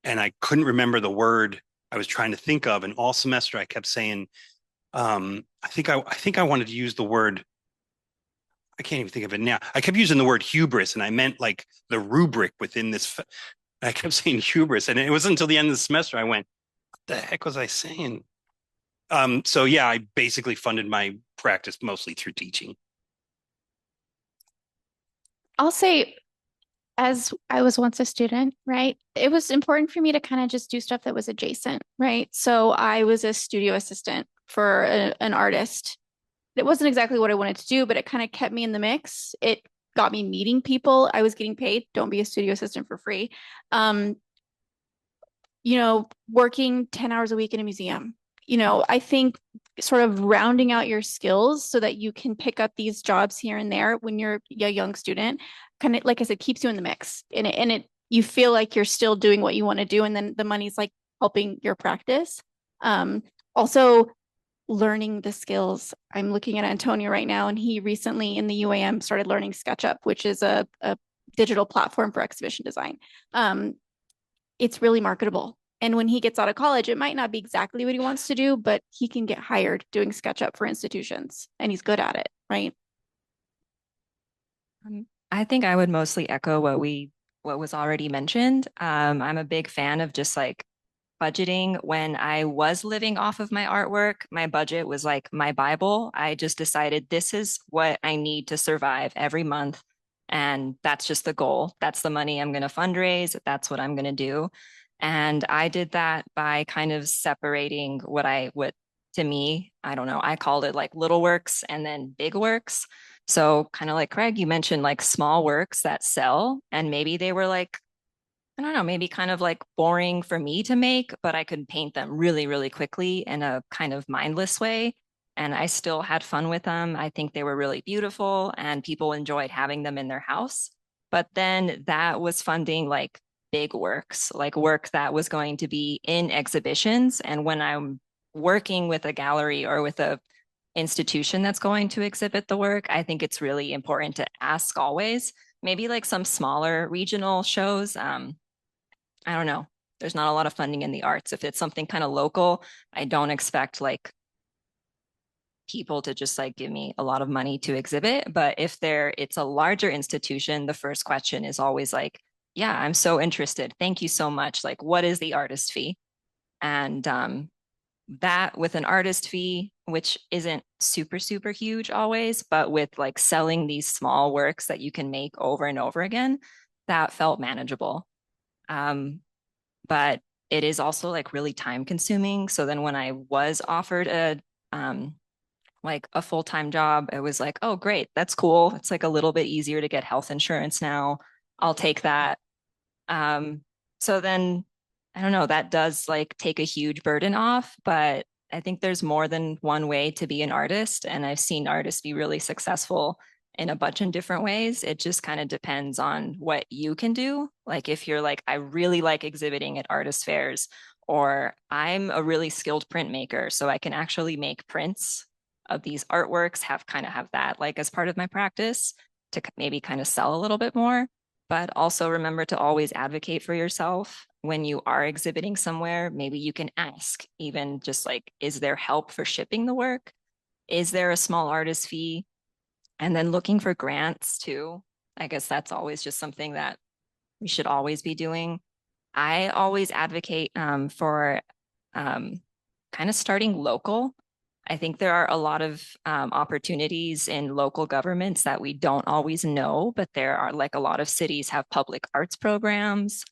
S4: and I couldn't remember the word I was trying to think of. And all semester I kept saying, I think I wanted to use the word, I can't even think of it now. I kept using the word hubris, and I meant like the rubric within this. I kept saying hubris, and it wasn't until the end of the semester I went, what the heck was I saying? So yeah, I basically funded my practice mostly through teaching.
S2: I'll say, as I was once a student, right? It was important for me to kind of just do stuff that was adjacent, right? So I was a studio assistant for an artist. It wasn't exactly what I wanted to do, but it kind of kept me in the mix. It got me meeting people. I was getting paid. Don't be a studio assistant for free. Working 10 hours a week in a museum. I think sort of rounding out your skills so that you can pick up these jobs here and there when you're a young student, kind of, like I said, keeps you in the mix. And you feel like you're still doing what you want to do. And then the money's like helping your practice. Also, learning the skills. I'm looking at Antonio right now, and he recently in the UAM started learning SketchUp, which is a digital platform for exhibition design. It's really marketable. And when he gets out of college, it might not be exactly what he wants to do, but he can get hired doing SketchUp for institutions, and he's good at it, right?
S1: I think I would mostly echo what was already mentioned. I'm a big fan of just like budgeting. When I was living off of my artwork, my budget was like my Bible. I just decided this is what I need to survive every month. And that's just the goal. That's the money I'm going to fundraise. That's what I'm going to do. And I did that by kind of separating what to me, I don't know, I called it like little works and then big works. So kind of like Craig, you mentioned like small works that sell, and maybe they were like I don't know, maybe kind of like boring for me to make, but I could paint them really, really quickly in a kind of mindless way. And I still had fun with them. I think they were really beautiful and people enjoyed having them in their house. But then that was funding like big works, like work that was going to be in exhibitions. And when I'm working with a gallery or with a institution that's going to exhibit the work, I think it's really important to ask always. Maybe like some smaller regional shows. I don't know. There's not a lot of funding in the arts. If it's something kind of local, I don't expect like people to just like give me a lot of money to exhibit. But if it's a larger institution, the first question is always like, yeah, I'm so interested. Thank you so much. Like, what is the artist fee? And that with an artist fee, which isn't super, super huge always, but with like selling these small works that you can make over and over again, that felt manageable. But it is also like really time consuming. So then when I was offered like a full-time job, it was like, oh great, that's cool. It's like a little bit easier to get health insurance now. I'll take that. So then I don't know, that does like take a huge burden off, but I think there's more than one way to be an artist. And I've seen artists be really successful in a bunch of different ways. It just kind of depends on what you can do. Like if you're like, I really like exhibiting at artist fairs, or I'm a really skilled printmaker, so I can actually make prints of these artworks, have that like as part of my practice to maybe kind of sell a little bit more. But also remember to always advocate for yourself when you are exhibiting somewhere. Maybe you can ask, even just like, is there help for shipping the work? Is there a small artist fee? And then looking for grants too. I guess that's always just something that we should always be doing. I always advocate for kind of starting local. I think there are a lot of opportunities in local governments that we don't always know, but there are like a lot of cities have public arts programs.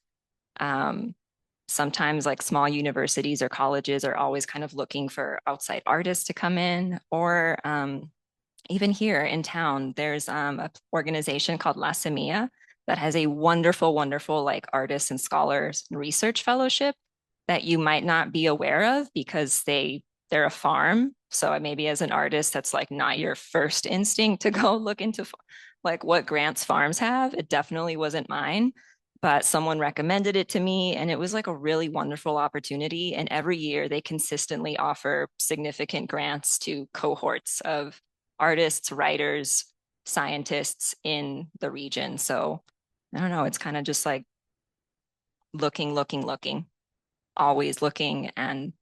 S1: Sometimes like small universities or colleges are always kind of looking for outside artists to come in, or even here in town, there's an organization called La Semilla that has a wonderful, wonderful like artists and scholars research fellowship that you might not be aware of because they're a farm. So maybe as an artist, that's like not your first instinct to go look into like what grants farms have. It definitely wasn't mine, but someone recommended it to me and it was like a really wonderful opportunity. And every year they consistently offer significant grants to cohorts of artists, writers, scientists in the region. So I don't know, it's kind of just like looking, always looking and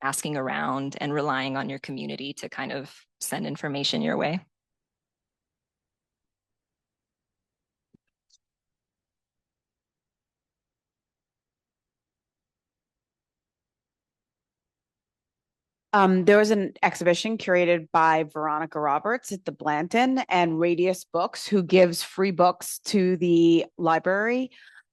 S1: asking around and relying on your community to kind of send information your way.
S6: There was an exhibition curated by Veronica Roberts at the Blanton and Radius Books, who gives free books to the library.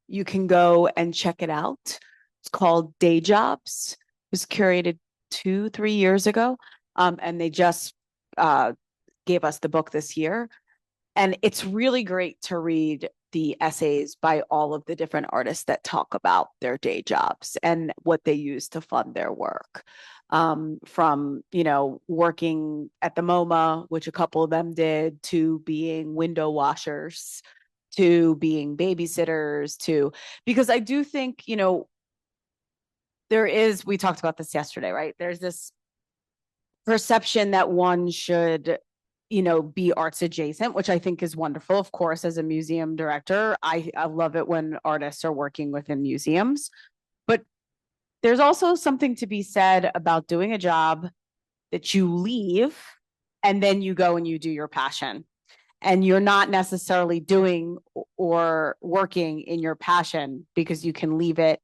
S6: You can go and check it out. It's called Day Jobs. It was curated 2-3 years ago, and they just gave us the book this year. And it's really great to read the essays by all of the different artists that talk about their day jobs and what they use to fund their work. From, working at the MoMA, which a couple of them did, to being window washers, to being babysitters, because I do think, we talked about this yesterday, right? There's this perception that one should be arts adjacent, which I think is wonderful. Of course, as a museum director, I love it when artists are working within museums. But there's also something to be said about doing a job that you leave and then you go and you do your passion. And you're not necessarily doing or working in your passion because you can leave it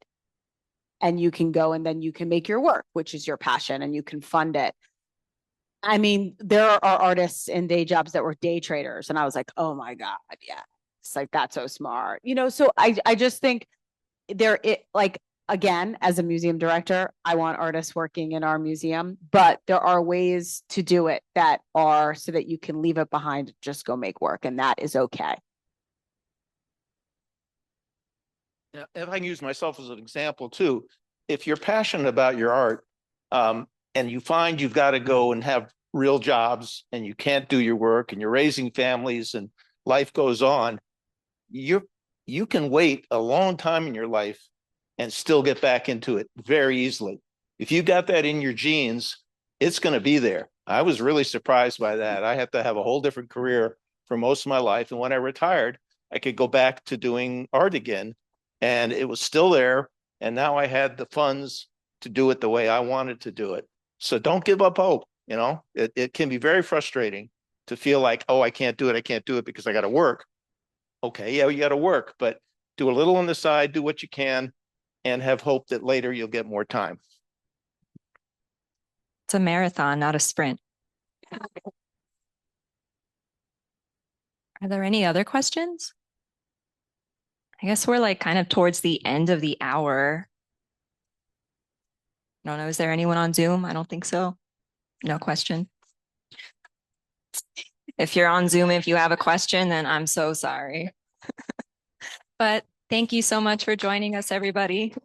S6: and you can go and then you can make your work, which is your passion, and you can fund it. I mean, there are artists in day jobs that were day traders, and I was like, oh my God, yeah. It's like, that's so smart. So I just think again, as a museum director, I want artists working in our museum, but there are ways to do it that are so that you can leave it behind, just go make work, and that is okay.
S5: if I can use myself as an example too, if you're passionate about your art, and you find you've got to go and have real jobs and you can't do your work and you're raising families and life goes on, you can wait a long time in your life and still get back into it very easily. If you got that in your genes, it's going to be there. I was really surprised by that. I had to have a whole different career for most of my life. And when I retired, I could go back to doing art again. And it was still there. And now I had the funds to do it the way I wanted to do it. So don't give up hope. You know, it can be very frustrating to feel like, oh, I can't do it because I got to work. Okay, yeah, you got to work, but do a little on the side, do what you can, and have hope that later you'll get more time.
S1: It's a marathon, not a sprint. Are there any other questions? I guess we're like kind of towards the end of the hour. I don't know, is there anyone on Zoom? I don't think so. No question. If you're on Zoom, if you have a question, then I'm so sorry. But thank you so much for joining us, everybody.